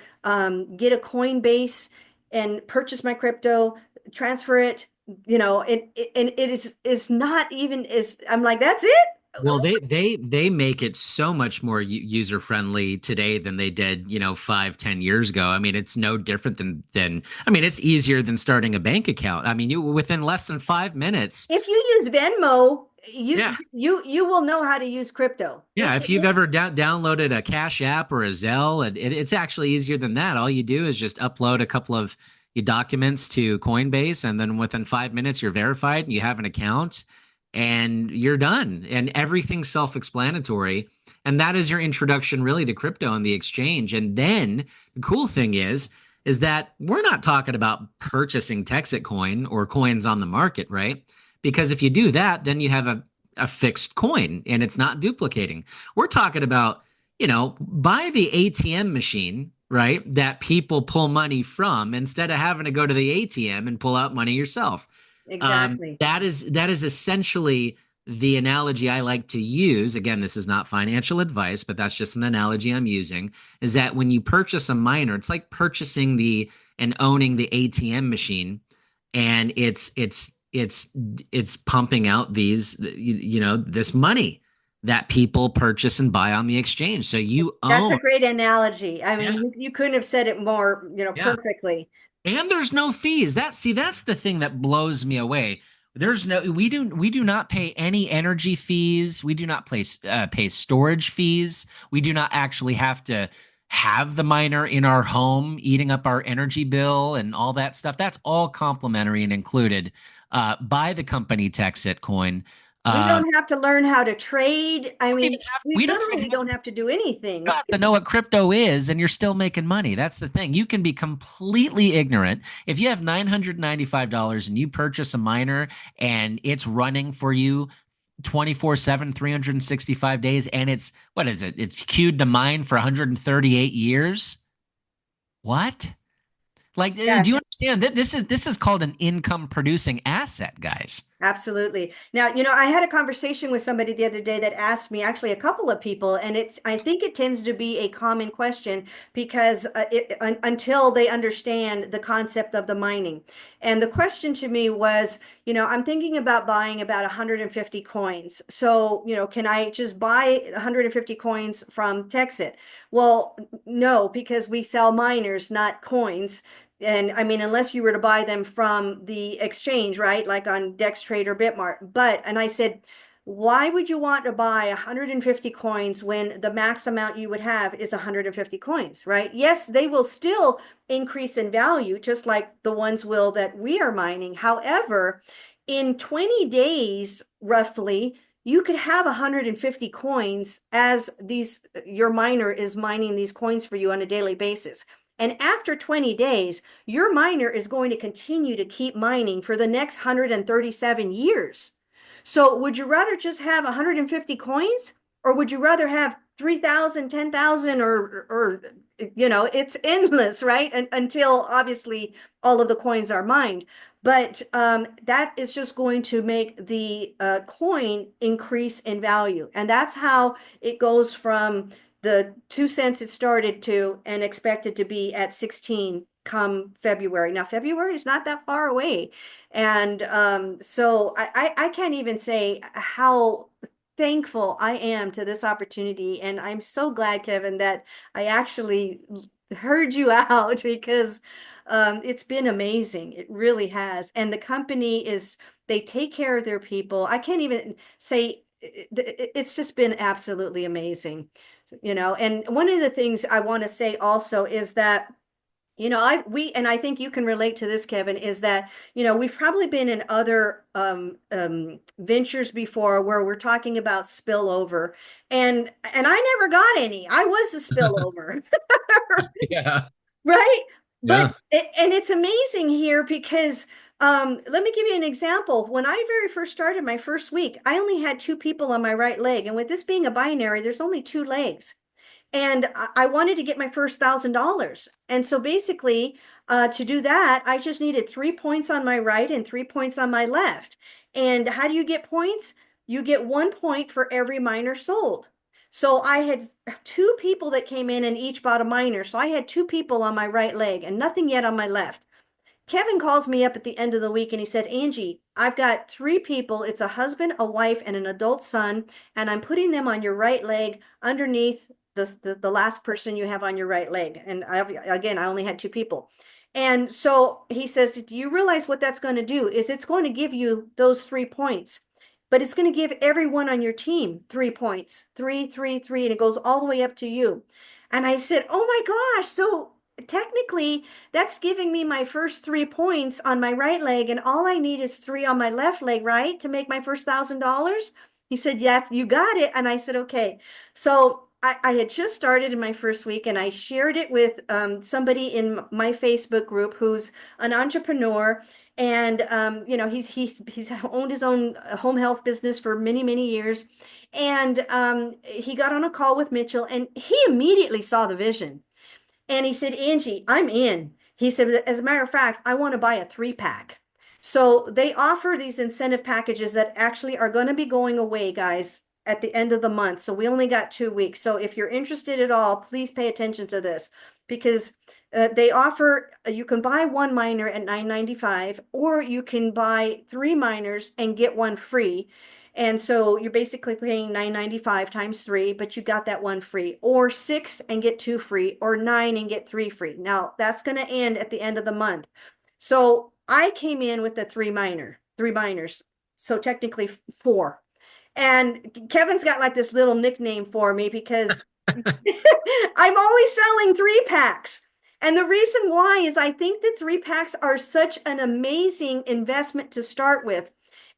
[SPEAKER 1] get a Coinbase and purchase my crypto, transfer it, and it is not even is I'm like, that's it.
[SPEAKER 2] Well, they make it so much more user friendly today than they did, 5, 10 years ago. I mean, it's no different than I mean, it's easier than starting a bank account. I mean, you within less than 5 minutes.
[SPEAKER 1] If you use Venmo,
[SPEAKER 2] Yeah.
[SPEAKER 1] you will know how to use crypto.
[SPEAKER 2] Yeah, if you've ever downloaded a Cash App or a Zelle, it's actually easier than that. All you do is just upload a couple of your documents to Coinbase, and then within 5 minutes, you're verified and you have an account, and you're done. And everything's self-explanatory. And that is your introduction, really, to crypto and the exchange. And then the cool thing is that we're not talking about purchasing Texit Coin or coins on the market, right? Because if you do that, then you have a fixed coin and it's not duplicating. We're talking about, buy the ATM machine, right? That people pull money from instead of having to go to the ATM and pull out money yourself.
[SPEAKER 1] Exactly.
[SPEAKER 2] That is essentially the analogy I like to use. Again, this is not financial advice, but that's just an analogy I'm using. Is that when you purchase a miner, it's like purchasing and owning the ATM machine, and it's pumping out this money that people purchase and buy on the exchange. So you
[SPEAKER 1] That's a
[SPEAKER 2] own.
[SPEAKER 1] great analogy. I mean,
[SPEAKER 2] Yeah,
[SPEAKER 1] you couldn't have said it more,
[SPEAKER 2] yeah.
[SPEAKER 1] perfectly.
[SPEAKER 2] And there's no fees. That's the thing that blows me away. There's no we do not pay any energy fees. We do not pay storage fees. We do not actually have to have the miner in our home eating up our energy bill and all that stuff. That's all complimentary and included by the company Texit Coin.
[SPEAKER 1] We
[SPEAKER 2] Uh,
[SPEAKER 1] don't have to learn how to trade. I mean, we
[SPEAKER 2] we don't even
[SPEAKER 1] literally don't have to do anything.
[SPEAKER 2] have to know what crypto is, and you're still making money. That's the thing. You can be completely ignorant. If you have $995 and you purchase a miner and it's running for you 24/7, 365 days, and it's what is it? It's queued to mine for 138 years. What? Like, do you
[SPEAKER 1] Yes.
[SPEAKER 2] understand that this is called an income producing asset, guys?
[SPEAKER 1] Absolutely. Now, I had a conversation with somebody the other day that asked me, actually a couple of people, and I think it tends to be a common question because until they understand the concept of the mining. And the question to me was, I'm thinking about buying about 150 coins. So, can I just buy 150 coins from Texit? Well, no, because we sell miners, not coins. And I mean, unless you were to buy them from the exchange, right? Like on Dextrade or Bitmart. And I said, why would you want to buy 150 coins when the max amount you would have is 150 coins, right? Yes, they will still increase in value, just like the ones will that we are mining. However, in 20 days, roughly, you could have 150 coins as your miner is mining these coins for you on a daily basis. And after 20 days, your miner is going to continue to keep mining for the next 137 years. So would you rather just have 150 coins, or would you rather have 3,000, 10,000, or it's endless, right? Until obviously all of the coins are mined. But that is just going to make the coin increase in value. And that's how it goes from the 2 cents it started to and expected to be at 16 come February. Now, February is not that far away. And so I can't even say how thankful I am to this opportunity. And I'm so glad, Kevin, that I actually heard you out because it's been amazing. It really has. And the company they take care of their people. I can't even say it's just been absolutely amazing. And one of the things I want to say also is that and I think you can relate to this, Kevin, is that, we've probably been in other ventures before where we're talking about spillover, and I never got any. I was a spillover.
[SPEAKER 2] Yeah.
[SPEAKER 1] Right? But
[SPEAKER 2] Yeah.
[SPEAKER 1] and it's amazing here because let me give you an example. When I very first started my first week, I only had two people on my right leg, and with this being a binary, there's only two legs. And I wanted to get my first $1,000. And so basically, to do that, I just needed 3 points on my right and 3 points on my left. And how do you get points? You get 1 point for every miner sold. So I had two people that came in and each bought a miner. So I had two people on my right leg and nothing yet on my left. Kevin calls me up at the end of the week and he said, Angie, I've got three people. It's a husband, a wife, and an adult son, and I'm putting them on your right leg underneath the last person you have on your right leg. And again, I only had two people. And so he says, do you realize what that's going to do? Is it's going to give you those 3 points, but it's going to give everyone on your team 3 points, three, three, three, and it goes all the way up to you. And I said, oh my gosh. So technically, that's giving me my first 3 points on my right leg, and all I need is three on my left leg, right, to make my first $1,000. He said, yes, you got it. And I said, okay. So I had just started in my first week, and I shared it with somebody in my Facebook group who's an entrepreneur. And he's owned his own home health business for many, many years. And he got on a call with Mitchell, and he immediately saw the vision. And he said, Angie, I'm in. He said, as a matter of fact, I want to buy a 3 pack. So they offer these incentive packages that actually are going to be going away, guys, at the end of the month. So we only got 2 weeks. So if you're interested at all, please pay attention to this because they offer, you can buy one miner at $9.95, or you can buy three miners and get one free. And so you're basically paying $9.95 times three, but you got that one free, or six and get two free, or nine and get three free. Now that's going to end at the end of the month. So I came in with the three miner. 3 miners. So technically 4. And Kevin's got like this little nickname for me because I'm always selling 3 packs. And the reason why is I think that 3 packs are such an amazing investment to start with.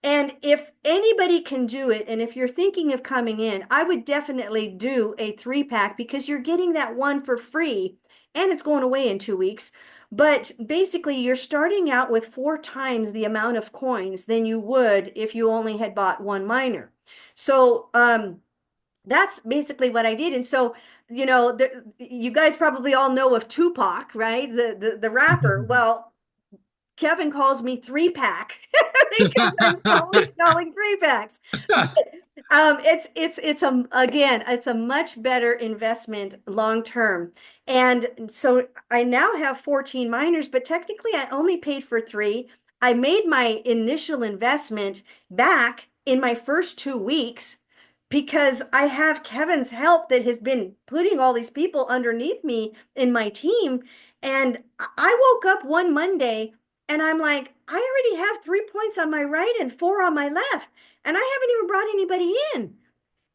[SPEAKER 1] And if anybody can do it, and if you're thinking of coming in, I would definitely do a 3 pack because you're getting that one for free and it's going away in 2 weeks. But basically, you're starting out with 4 times the amount of coins than you would if you only had bought one miner. So, that's basically what I did. And so, you guys probably all know of Tupac, right? The rapper. Well, Kevin calls me 3 pack because I'm always selling 3 packs. But it's a much better investment long term. And so I now have 14 miners, but technically I only paid for 3. I made my initial investment back in my first 2 weeks because I have Kevin's help that has been putting all these people underneath me in my team. And I woke up one Monday and I'm like, I already have 3 points on my right and 4 on my left, and I haven't even brought anybody in.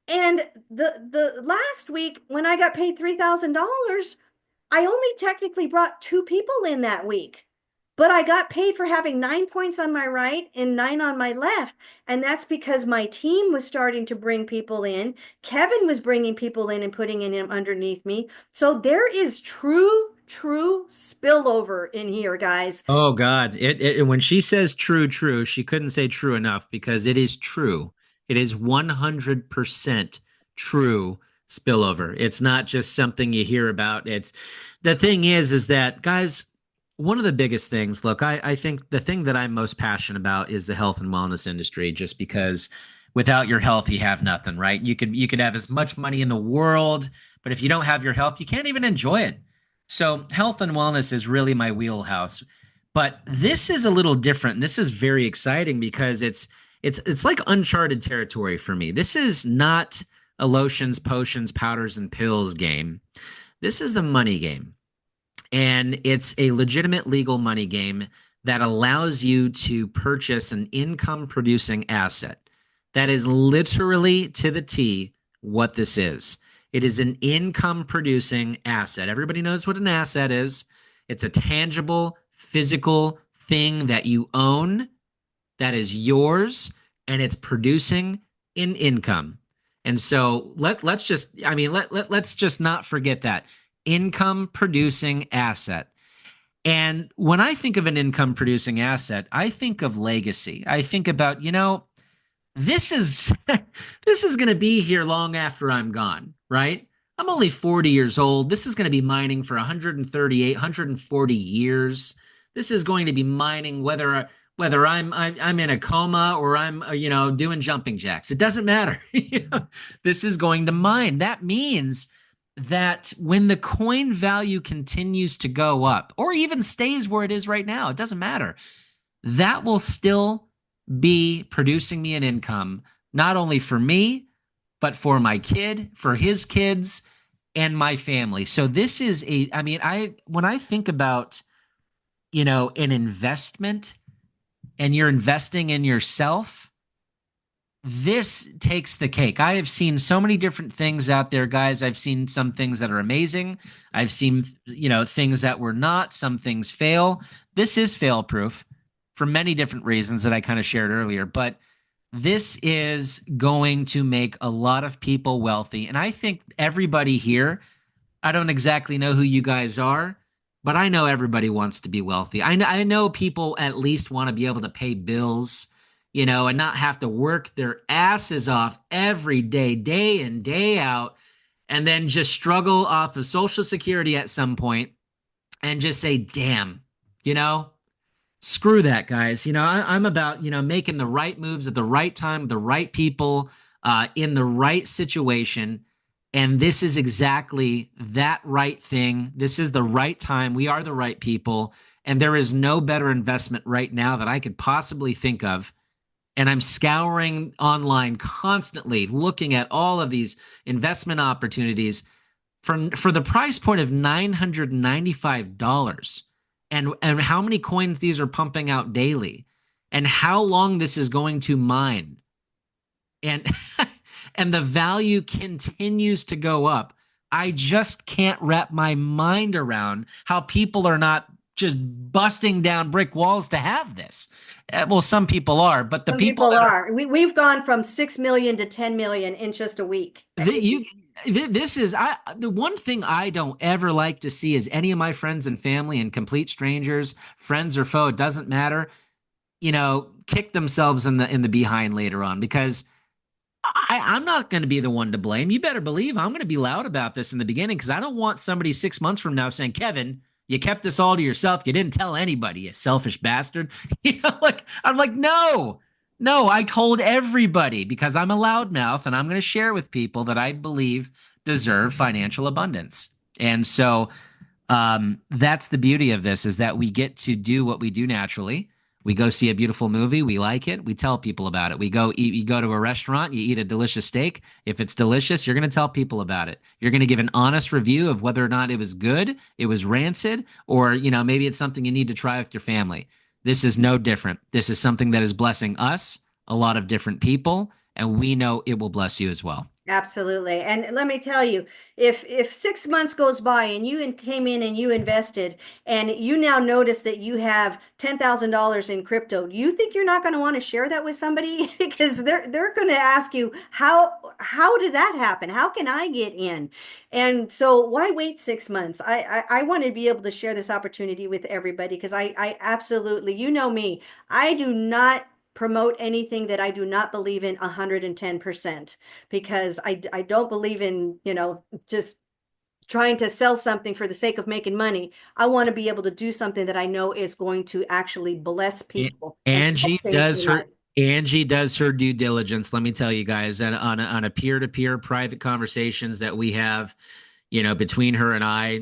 [SPEAKER 1] And the last week when I got paid $3,000, I only technically brought 2 people in that week. But I got paid for having 9 points on my right and 9 on my left. And that's because my team was starting to bring people in. Kevin was bringing people in and putting in him underneath me. So there is true spillover in here, guys.
[SPEAKER 2] Oh God. When she says true, she couldn't say true enough because it is true. It is 100% true spillover. It's not just something you hear about. It's the thing is that guys, one of the biggest things, look, I think the thing that I'm most passionate about is the health and wellness industry, just because without your health, you have nothing, right? You could have as much money in the world, but if you don't have your health, you can't even enjoy it. So health and wellness is really my wheelhouse. But this is a little different. This is very exciting because it's like uncharted territory for me. This is not a lotions, potions, powders, and pills game. This is a money game. And it's a legitimate legal money game that allows you to purchase an income producing asset. That is literally to the T what this is. It is an income producing asset. Everybody knows what an asset is. It's a tangible, physical thing that you own that is yours and it's producing in income. And so let's just, let's just not forget that income producing asset. And when I think of an income producing asset, I think of legacy. I think about, this is this is going to be here long after I'm gone, right? I'm only 40 years old. This is going to be mining for 138, 140 years. This is going to be mining whether I'm in a coma or I'm doing jumping jacks. It doesn't matter. This is going to mine. That means that when the coin value continues to go up or even stays where it is right now, it doesn't matter. That will still be producing me an income, not only for me, but for my kid, for his kids, and my family. So this is when I think about, an investment and you're investing in yourself, this takes the cake. I have seen so many different things out there, guys. I've seen some things that are amazing. I've seen, things that were not. Some things fail. This is fail proof for many different reasons that I kind of shared earlier. But this is going to make a lot of people wealthy. And I think everybody here, I don't exactly know who you guys are, but I know everybody wants to be wealthy. I know people at least want to be able to pay bills, and not have to work their asses off every day, day in, day out, and then just struggle off of Social Security at some point and just say, damn, screw that, guys. I'm about, making the right moves at the right time, the right people, in the right situation. And this is exactly that right thing. This is the right time. We are the right people. And there is no better investment right now that I could possibly think of. And I'm scouring online constantly, looking at all of these investment opportunities for the price point of $995 and how many coins these are pumping out daily. and how long this is going to mine. And and the value continues to go up. I just can't wrap my mind around how people are not just busting down brick walls to have this. Well, some people are, but the
[SPEAKER 1] Some
[SPEAKER 2] people
[SPEAKER 1] people
[SPEAKER 2] that
[SPEAKER 1] are. We've gone from 6 million to 10 million in just a week.
[SPEAKER 2] you this is the one thing I don't ever like to see is any of my friends and family and complete strangers, friends or foe, it doesn't matter, kick themselves in the behind later on because I'm not going to be the one to blame. You better believe I'm going to be loud about this in the beginning because I don't want somebody 6 months from now saying, Kevin, you kept this all to yourself. You didn't tell anybody, you selfish bastard. Like I'm like, no, no, I told everybody because I'm a loudmouth and I'm going to share with people that I believe deserve financial abundance. And so that's the beauty of this is that we get to do what we do naturally. We go see a beautiful movie, we like it, we tell people about it. We go eat, you go to a restaurant, you eat a delicious steak. If it's delicious, you're going to tell people about it. You're going to give an honest review of whether or not it was good, it was rancid, or maybe it's something you need to try with your family. This is no different. This is something that is blessing us, a lot of different people, and we know it will bless you as well.
[SPEAKER 1] Absolutely. And let me tell you, if 6 months goes by and came in and you invested and you now notice that you have $10,000 in crypto, do you think you're not going to want to share that with somebody? Because they're going to ask you, how did that happen? How can I get in? And so why wait 6 months? I want to be able to share this opportunity with everybody because I absolutely, you know me, I do not promote anything that I do not believe in 110% because I don't believe in, just trying to sell something for the sake of making money. I want to be able to do something that I know is going to actually bless
[SPEAKER 2] A-
[SPEAKER 1] people and
[SPEAKER 2] Angie
[SPEAKER 1] help change
[SPEAKER 2] does
[SPEAKER 1] their
[SPEAKER 2] her
[SPEAKER 1] lives.
[SPEAKER 2] Angie does her due diligence. Let me tell you guys, and on a peer-to-peer private conversations that we have, between her and I,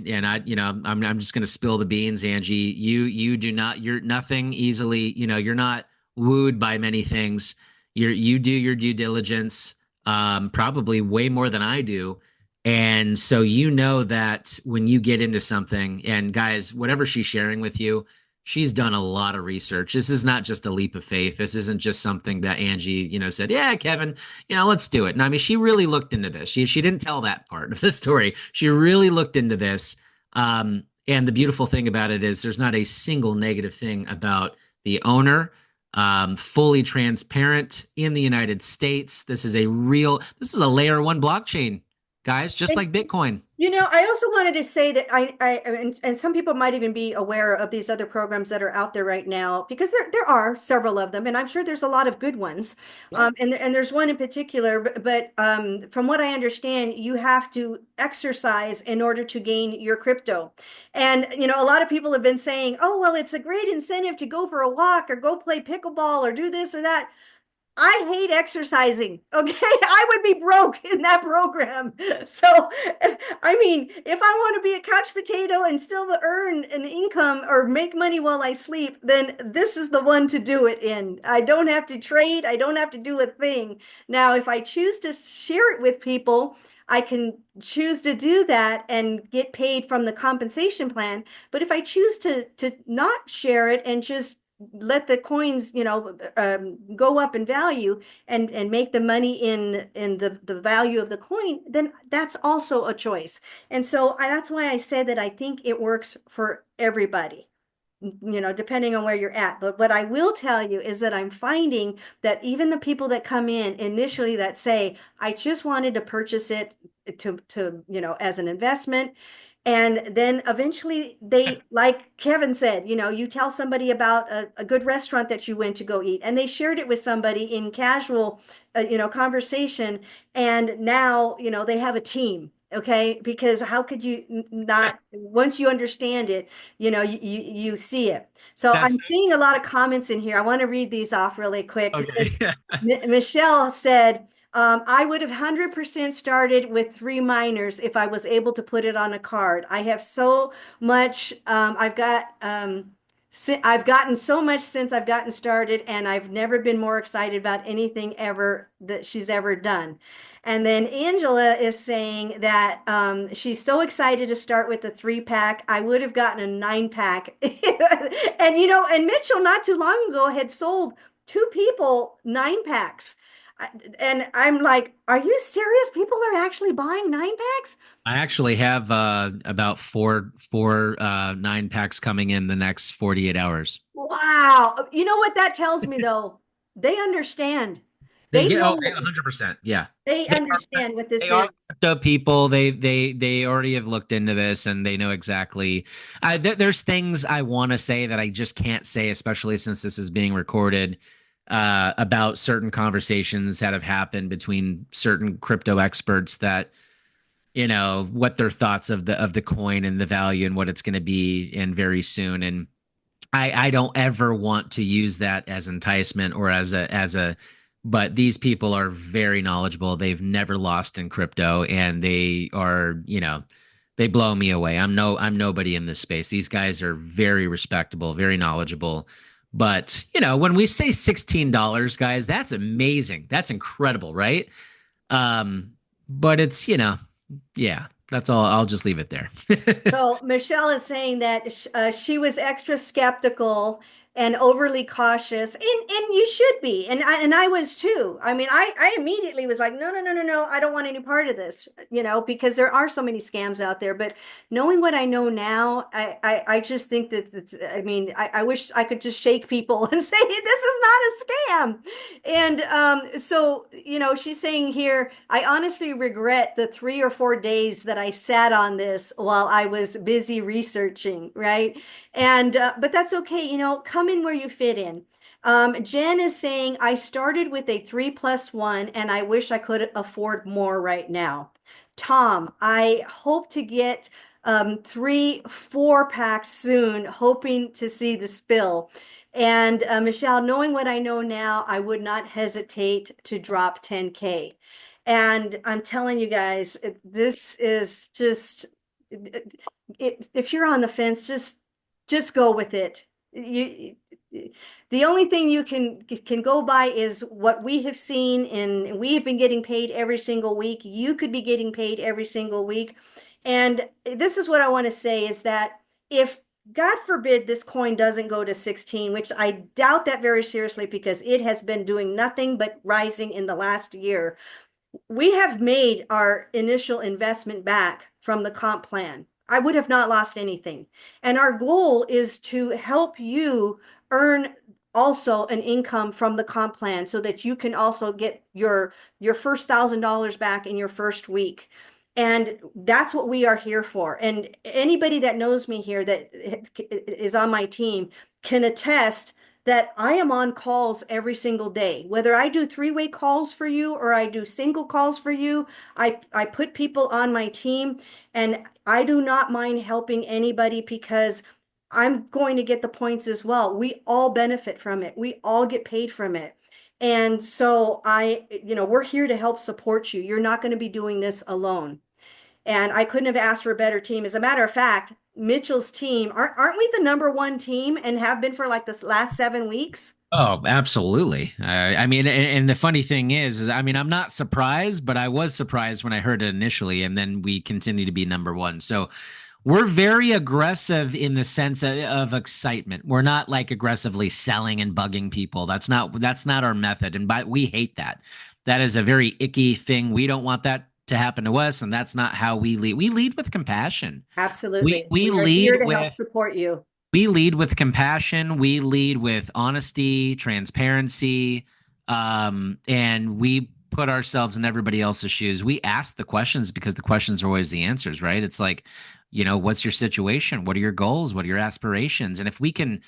[SPEAKER 2] I'm just going to spill the beans, Angie. You do not, you're nothing easily, you're not wooed by many things. You do your due diligence, probably way more than I do. And so that when you get into something, and guys, whatever she's sharing with you, she's done a lot of research. This is not just a leap of faith. This isn't just something that Angie, said, yeah, Kevin, let's do it. And I mean, she really looked into this. She didn't tell that part of the story. She really looked into this. And the beautiful thing about it is there's not a single negative thing about the owner. Fully transparent in the United States. This is a layer one blockchain, guys, just
[SPEAKER 1] And
[SPEAKER 2] like Bitcoin.
[SPEAKER 1] I also wanted to say that and some people might even be aware of these other programs that are out there right now because there are several of them, and I'm sure there's a lot of good ones.
[SPEAKER 2] Yeah.
[SPEAKER 1] And there's one in particular, but from what I understand, you have to exercise in order to gain your crypto. And a lot of people have been saying, "Oh, well, it's a great incentive to go for a walk or go play pickleball or do this or that." I hate exercising. Okay. I would be broke in that program. So, I mean, if I want to be a couch potato and still earn an income or make money while I sleep, then this is the one to do it in. I don't have to trade. I don't have to do a thing. Now, if I choose to share it with people, I can choose to do that and get paid from the compensation plan. But if I choose to not share it and just let the coins, go up in value and make the money in the value of the coin, then that's also a choice. And so that's why I said that I think it works for everybody, depending on where you're at. But what I will tell you is that I'm finding that even the people that come in initially that say, I just wanted to purchase it to as an investment. And then eventually they, like Kevin said, you tell somebody about a good restaurant that you went to go eat, and they shared it with somebody in casual, conversation. And now, they have a team. Okay. Because how could you not, once you understand it, you see it. So
[SPEAKER 2] That's
[SPEAKER 1] I'm seeing a lot of comments in here. I want to read these off really quick
[SPEAKER 2] okay.
[SPEAKER 1] because Michelle said, I would have 100% started with 3 miners if I was able to put it on a card. I have so much, I've got I've gotten so much since I've gotten started, and I've never been more excited about anything ever that she's ever done. And then Angela is saying that she's so excited to start with the 3 pack. I would have gotten a 9 pack. And and Mitchell not too long ago had sold 2 people 9 packs. And I'm like, are you serious? People are actually buying 9 packs?
[SPEAKER 2] I actually have about four 9 packs coming in the next 48 hours.
[SPEAKER 1] Wow. You know what that tells me though? They understand.
[SPEAKER 2] They
[SPEAKER 1] They
[SPEAKER 2] get
[SPEAKER 1] know
[SPEAKER 2] 100%. Yeah.
[SPEAKER 1] they
[SPEAKER 2] They
[SPEAKER 1] understand what this
[SPEAKER 2] they
[SPEAKER 1] is.
[SPEAKER 2] are crypto people. They already have looked into this and they know exactly. There's things I want to say that I just can't say, especially since this is being recorded, about certain conversations that have happened between certain crypto experts that what their thoughts of the coin and the value and what it's going to be in very soon. And I don't ever want to use that as enticement or as a but these people are very knowledgeable. They've never lost in crypto and they are, they blow me away. I'm nobody in this space. These guys are very respectable, very knowledgeable. But, when we say $16, guys, that's amazing. That's incredible, right? Um, but it's, yeah, that's all. I'll just leave it there.
[SPEAKER 1] So Michelle is saying that she was extra skeptical and overly cautious, and you should be, and I was too. I mean, I immediately was like, no, no, no, no, no, I don't want any part of this, because there are so many scams out there. But knowing what I know now, I just think that it's. I mean, I wish I could just shake people and say this is not a scam. And so, she's saying here, I honestly regret the 3 or 4 days that I sat on this while I was busy researching, right? And, but that's okay, come in where you fit in. Jen is saying, I started with a 3+1 and I wish I could afford more right now. Tom, I hope to get 3, 4 packs soon, hoping to see the spill. And Michelle, knowing what I know now, I would not hesitate to drop 10K. And I'm telling you guys, this is just, if you're on the fence, just go with it. You, the only thing you can go by is what we have seen, and we have been getting paid every single week. You could be getting paid every single week. And this is what I want to say is that if God forbid this coin doesn't go to 16, which I doubt that very seriously because it has been doing nothing but rising in the last year. We have made our initial investment back from the comp plan. I would have not lost anything. And our goal is to help you earn also an income from the comp plan so that you can also get your first $1,000 back in your first week. And that's what we are here for. And anybody that knows me here that is on my team can attest that I am on calls every single day. Whether I do 3-way calls for you or I do single calls for you, I put people on my team, and I do not mind helping anybody because I'm going to get the points as well. We all benefit from it. We all get paid from it. And so we're here to help support you. You're not going to be doing this alone. And I couldn't have asked for a better team. As a matter of fact, Mitchell's team, aren't we the number 1 team and have been for like this last 7 weeks?
[SPEAKER 2] Oh, absolutely. I mean, and the funny thing is, I mean, I'm not surprised, but I was surprised when I heard it initially, and then we continue to be number one. So we're very aggressive in the sense of excitement. We're not like aggressively selling and bugging people. That's not our method, and we hate that. That is a very icky thing. We don't want that to happen to us, and that's not how we lead. We lead with compassion. We
[SPEAKER 1] Absolutely.
[SPEAKER 2] we
[SPEAKER 1] We are here
[SPEAKER 2] lead
[SPEAKER 1] to help
[SPEAKER 2] with
[SPEAKER 1] support you.
[SPEAKER 2] we lead with compassion. We lead with honesty, transparency, and we put ourselves in everybody else's shoes. We ask the questions because the questions are always the answers, right? It's like, what's your situation? What are your goals? What are your aspirations? And if we can,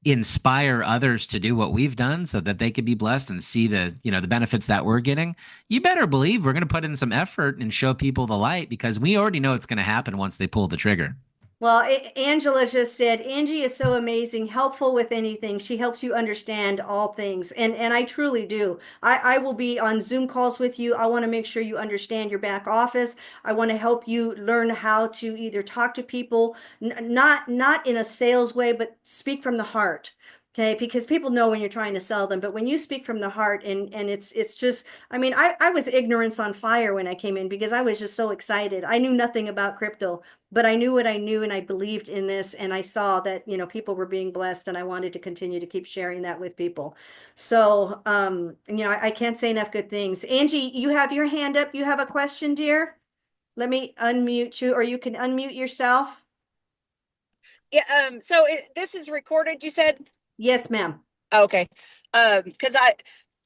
[SPEAKER 2] inspire others to do what we've done so that they could be blessed and see the benefits that we're getting, you better believe we're going to put in some effort and show people the light because we already know it's going to happen once they pull the trigger.
[SPEAKER 1] Well, Angela just said, Angie is so amazing, helpful with anything. She helps you understand all things. And I truly do. I will be on Zoom calls with you. I want to make sure you understand your back office. I want to help you learn how to either talk to people, not in a sales way, but speak from the heart. Okay, because people know when you're trying to sell them, but when you speak from the heart and it's just, I mean, I was ignorance on fire when I came in because I was just so excited. I knew nothing about crypto, but I knew what I knew and I believed in this and I saw that, people were being blessed and I wanted to continue to keep sharing that with people. So, I can't say enough good things. Angie, you have your hand up. You have a question, dear? Let me unmute you or you can unmute yourself.
[SPEAKER 4] Yeah, so this is recorded, you said?
[SPEAKER 1] Yes, ma'am.
[SPEAKER 4] Okay. Because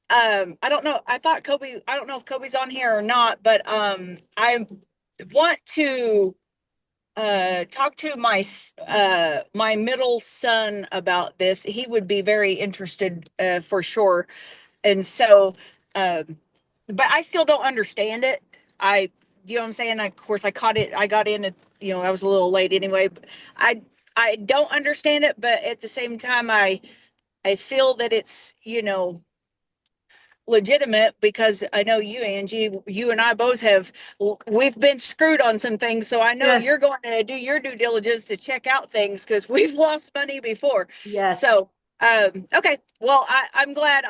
[SPEAKER 4] I don't know. I don't know if Kobe's on here or not, but I want to talk to my middle son about this. He would be very interested for sure. And so but I still don't understand it. You know what I'm saying? Of course I caught it. I got in at, I was a little late anyway. But I don't understand it, but at the same time I feel that it's, legitimate because I know you, Angie, you and I both we've been screwed on some things. So I know you're
[SPEAKER 1] Yes.
[SPEAKER 4] going to do your due diligence to check out things because we've lost money before.
[SPEAKER 1] Yes.
[SPEAKER 4] So, okay. Well, I'm glad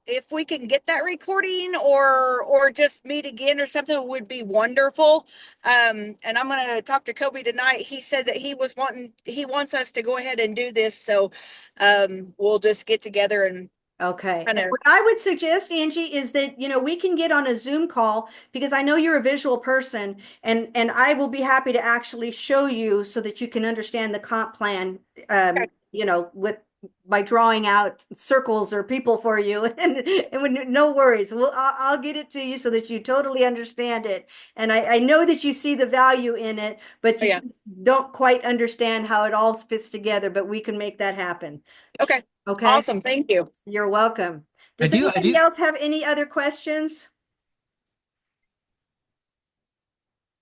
[SPEAKER 4] if we can get that recording or just meet again or something would be wonderful. And I'm going to talk to Kobe tonight. He said that he wants us to go ahead and do this. So, we'll just get together and
[SPEAKER 1] Okay.
[SPEAKER 4] kind
[SPEAKER 1] And
[SPEAKER 4] of.
[SPEAKER 1] what I would suggest, Angie, is that, we can get on a Zoom call because I know you're a visual person and I will be happy to actually show you so that you can understand the comp plan, with by drawing out circles or people for you and no worries. I'll get it to you so that you totally understand it. And I know that you see the value in it, but
[SPEAKER 4] Oh,
[SPEAKER 1] you
[SPEAKER 4] yeah.
[SPEAKER 1] just don't quite understand how it all fits together, but we can make that happen.
[SPEAKER 4] Okay.
[SPEAKER 1] Okay.
[SPEAKER 4] Awesome. Thank you.
[SPEAKER 1] You're welcome.
[SPEAKER 2] I
[SPEAKER 1] Does
[SPEAKER 2] do, I
[SPEAKER 1] anybody
[SPEAKER 2] do.
[SPEAKER 1] else have any other questions?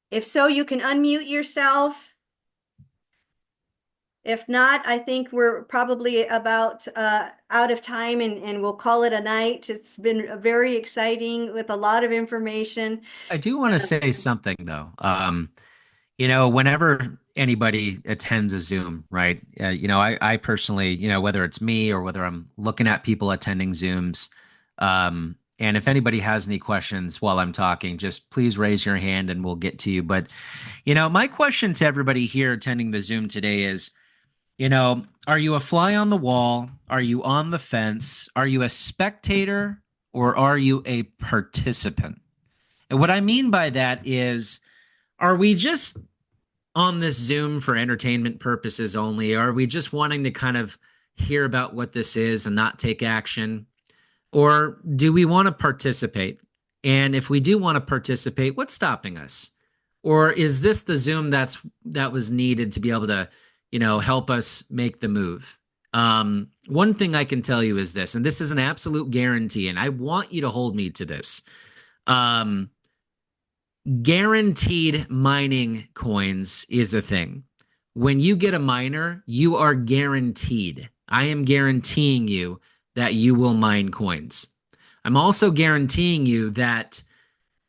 [SPEAKER 1] If so, you can unmute yourself. If not, I think we're probably about out of time and we'll call it a night. It's been very exciting with a lot of information.
[SPEAKER 2] I do want to say something though. Whenever anybody attends a Zoom, right? I personally, whether it's me or whether I'm looking at people attending Zooms, and if anybody has any questions while I'm talking, just please raise your hand and we'll get to you. But, my question to everybody here attending the Zoom today is, are you a fly on the wall? Are you on the fence? Are you a spectator or are you a participant? And what I mean by that is, are we just on this Zoom for entertainment purposes only? Are we just wanting to kind of hear about what this is and not take action? Or do we want to participate? And if we do want to participate, what's stopping us? Or is this the Zoom that was needed to be able to, help us make the move? One thing I can tell you is this, and this is an absolute guarantee, and I want you to hold me to this. Um, Guaranteed mining coins is a thing. When you get a miner, you are guaranteed. I am guaranteeing you that you will mine coins. I'm also guaranteeing you that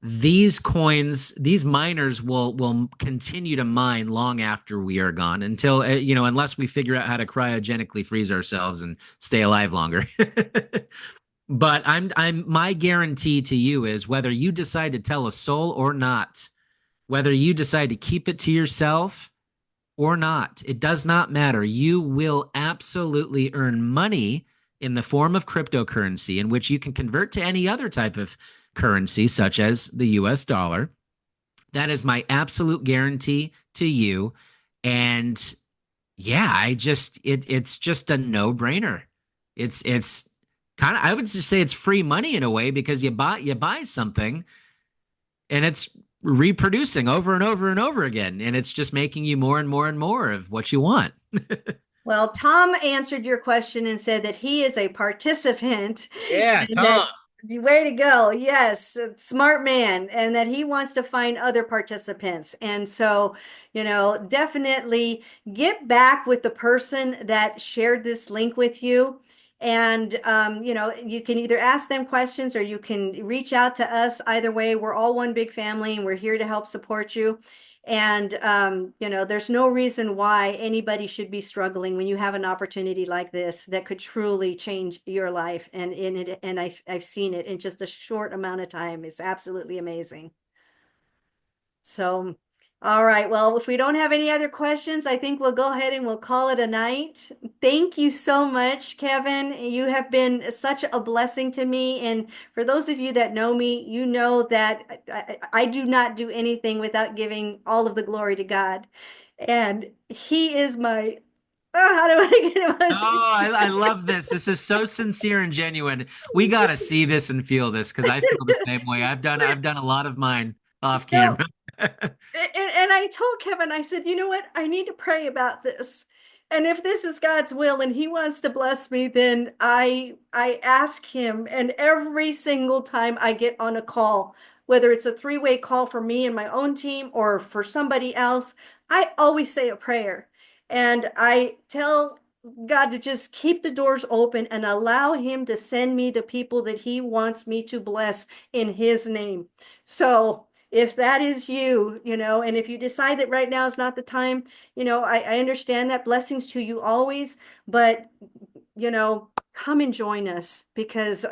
[SPEAKER 2] these coins, these miners will continue to mine long after we are gone until unless we figure out how to cryogenically freeze ourselves and stay alive longer. But I'm my guarantee to you is whether you decide to tell a soul or not, whether you decide to keep it to yourself or not, it does not matter. You will absolutely earn money in the form of cryptocurrency, in which you can convert to any other type of currency, such as the US dollar. That is my absolute guarantee to you. And yeah, it's just a no-brainer. It's kind of, I would just say it's free money in a way because you buy something and it's reproducing over and over and over again, and it's just making you more and more and more of what you want.
[SPEAKER 1] Well, Tom answered your question and said that he is a participant
[SPEAKER 2] Yeah,
[SPEAKER 1] and that
[SPEAKER 2] Tom.
[SPEAKER 1] Way to go. Yes, smart man. And that he wants to find other participants. And so, definitely get back with the person that shared this link with you. And, you can either ask them questions or you can reach out to us. Either way, we're all one big family and we're here to help support you. And, there's no reason why anybody should be struggling when you have an opportunity like this that could truly change your life. And in it, and I've seen it in just a short amount of time. It's absolutely amazing. So, all right. Well, if we don't have any other questions, I think we'll go ahead and we'll call it a night. Thank you so much, Kevin. You have been such a blessing to me. And for those of you that know me, you know that I do not do anything without giving all of the glory to God. And he is my, how do I get
[SPEAKER 2] Oh,
[SPEAKER 1] him?
[SPEAKER 2] I love this. This is so sincere and genuine. We got to see this and feel this because I feel the same way. I've done a lot of mine off
[SPEAKER 1] No,
[SPEAKER 2] camera.
[SPEAKER 1] and I told Kevin, I said, you know what? I need to pray about this. And if this is God's will and he wants to bless me, then I ask him. And every single time I get on a call, whether it's a three-way call for me and my own team or for somebody else, I always say a prayer. And I tell God to just keep the doors open and allow him to send me the people that he wants me to bless in his name. So if that is you, and if you decide that right now is not the time, I understand that. Blessings to you always, but come and join us because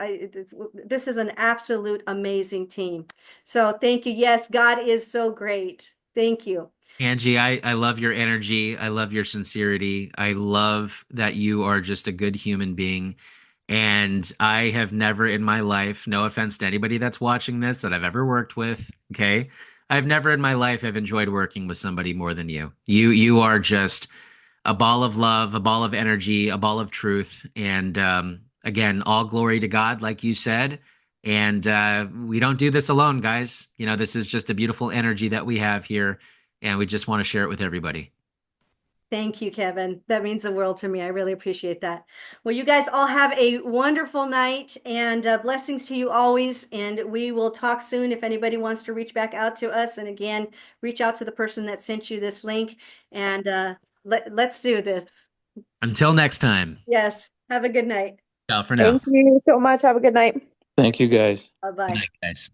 [SPEAKER 1] this is an absolute amazing team. So thank you. Yes, God is so great. Thank you.
[SPEAKER 2] Angie, I love your energy. I love your sincerity. I love that you are just a good human being. And I have never in my life, no offense to anybody that's watching this that I've ever worked with, okay? I've never in my life have enjoyed working with somebody more than you. You are just a ball of love, a ball of energy, a ball of truth. And again, all glory to God, like you said. And we don't do this alone, guys. This is just a beautiful energy that we have here, and we just want to share it with everybody.
[SPEAKER 1] Thank you, Kevin. That means the world to me. I really appreciate that. Well, you guys all have a wonderful night and blessings to you always. And we will talk soon if anybody wants to reach back out to us. And again, reach out to the person that sent you this link and let's do this.
[SPEAKER 2] Until next time.
[SPEAKER 1] Yes. Have a good night.
[SPEAKER 2] Ciao for now.
[SPEAKER 3] Thank you so much. Have a good night.
[SPEAKER 5] Thank you, guys.
[SPEAKER 2] Good
[SPEAKER 1] Bye-bye.
[SPEAKER 2] night, guys.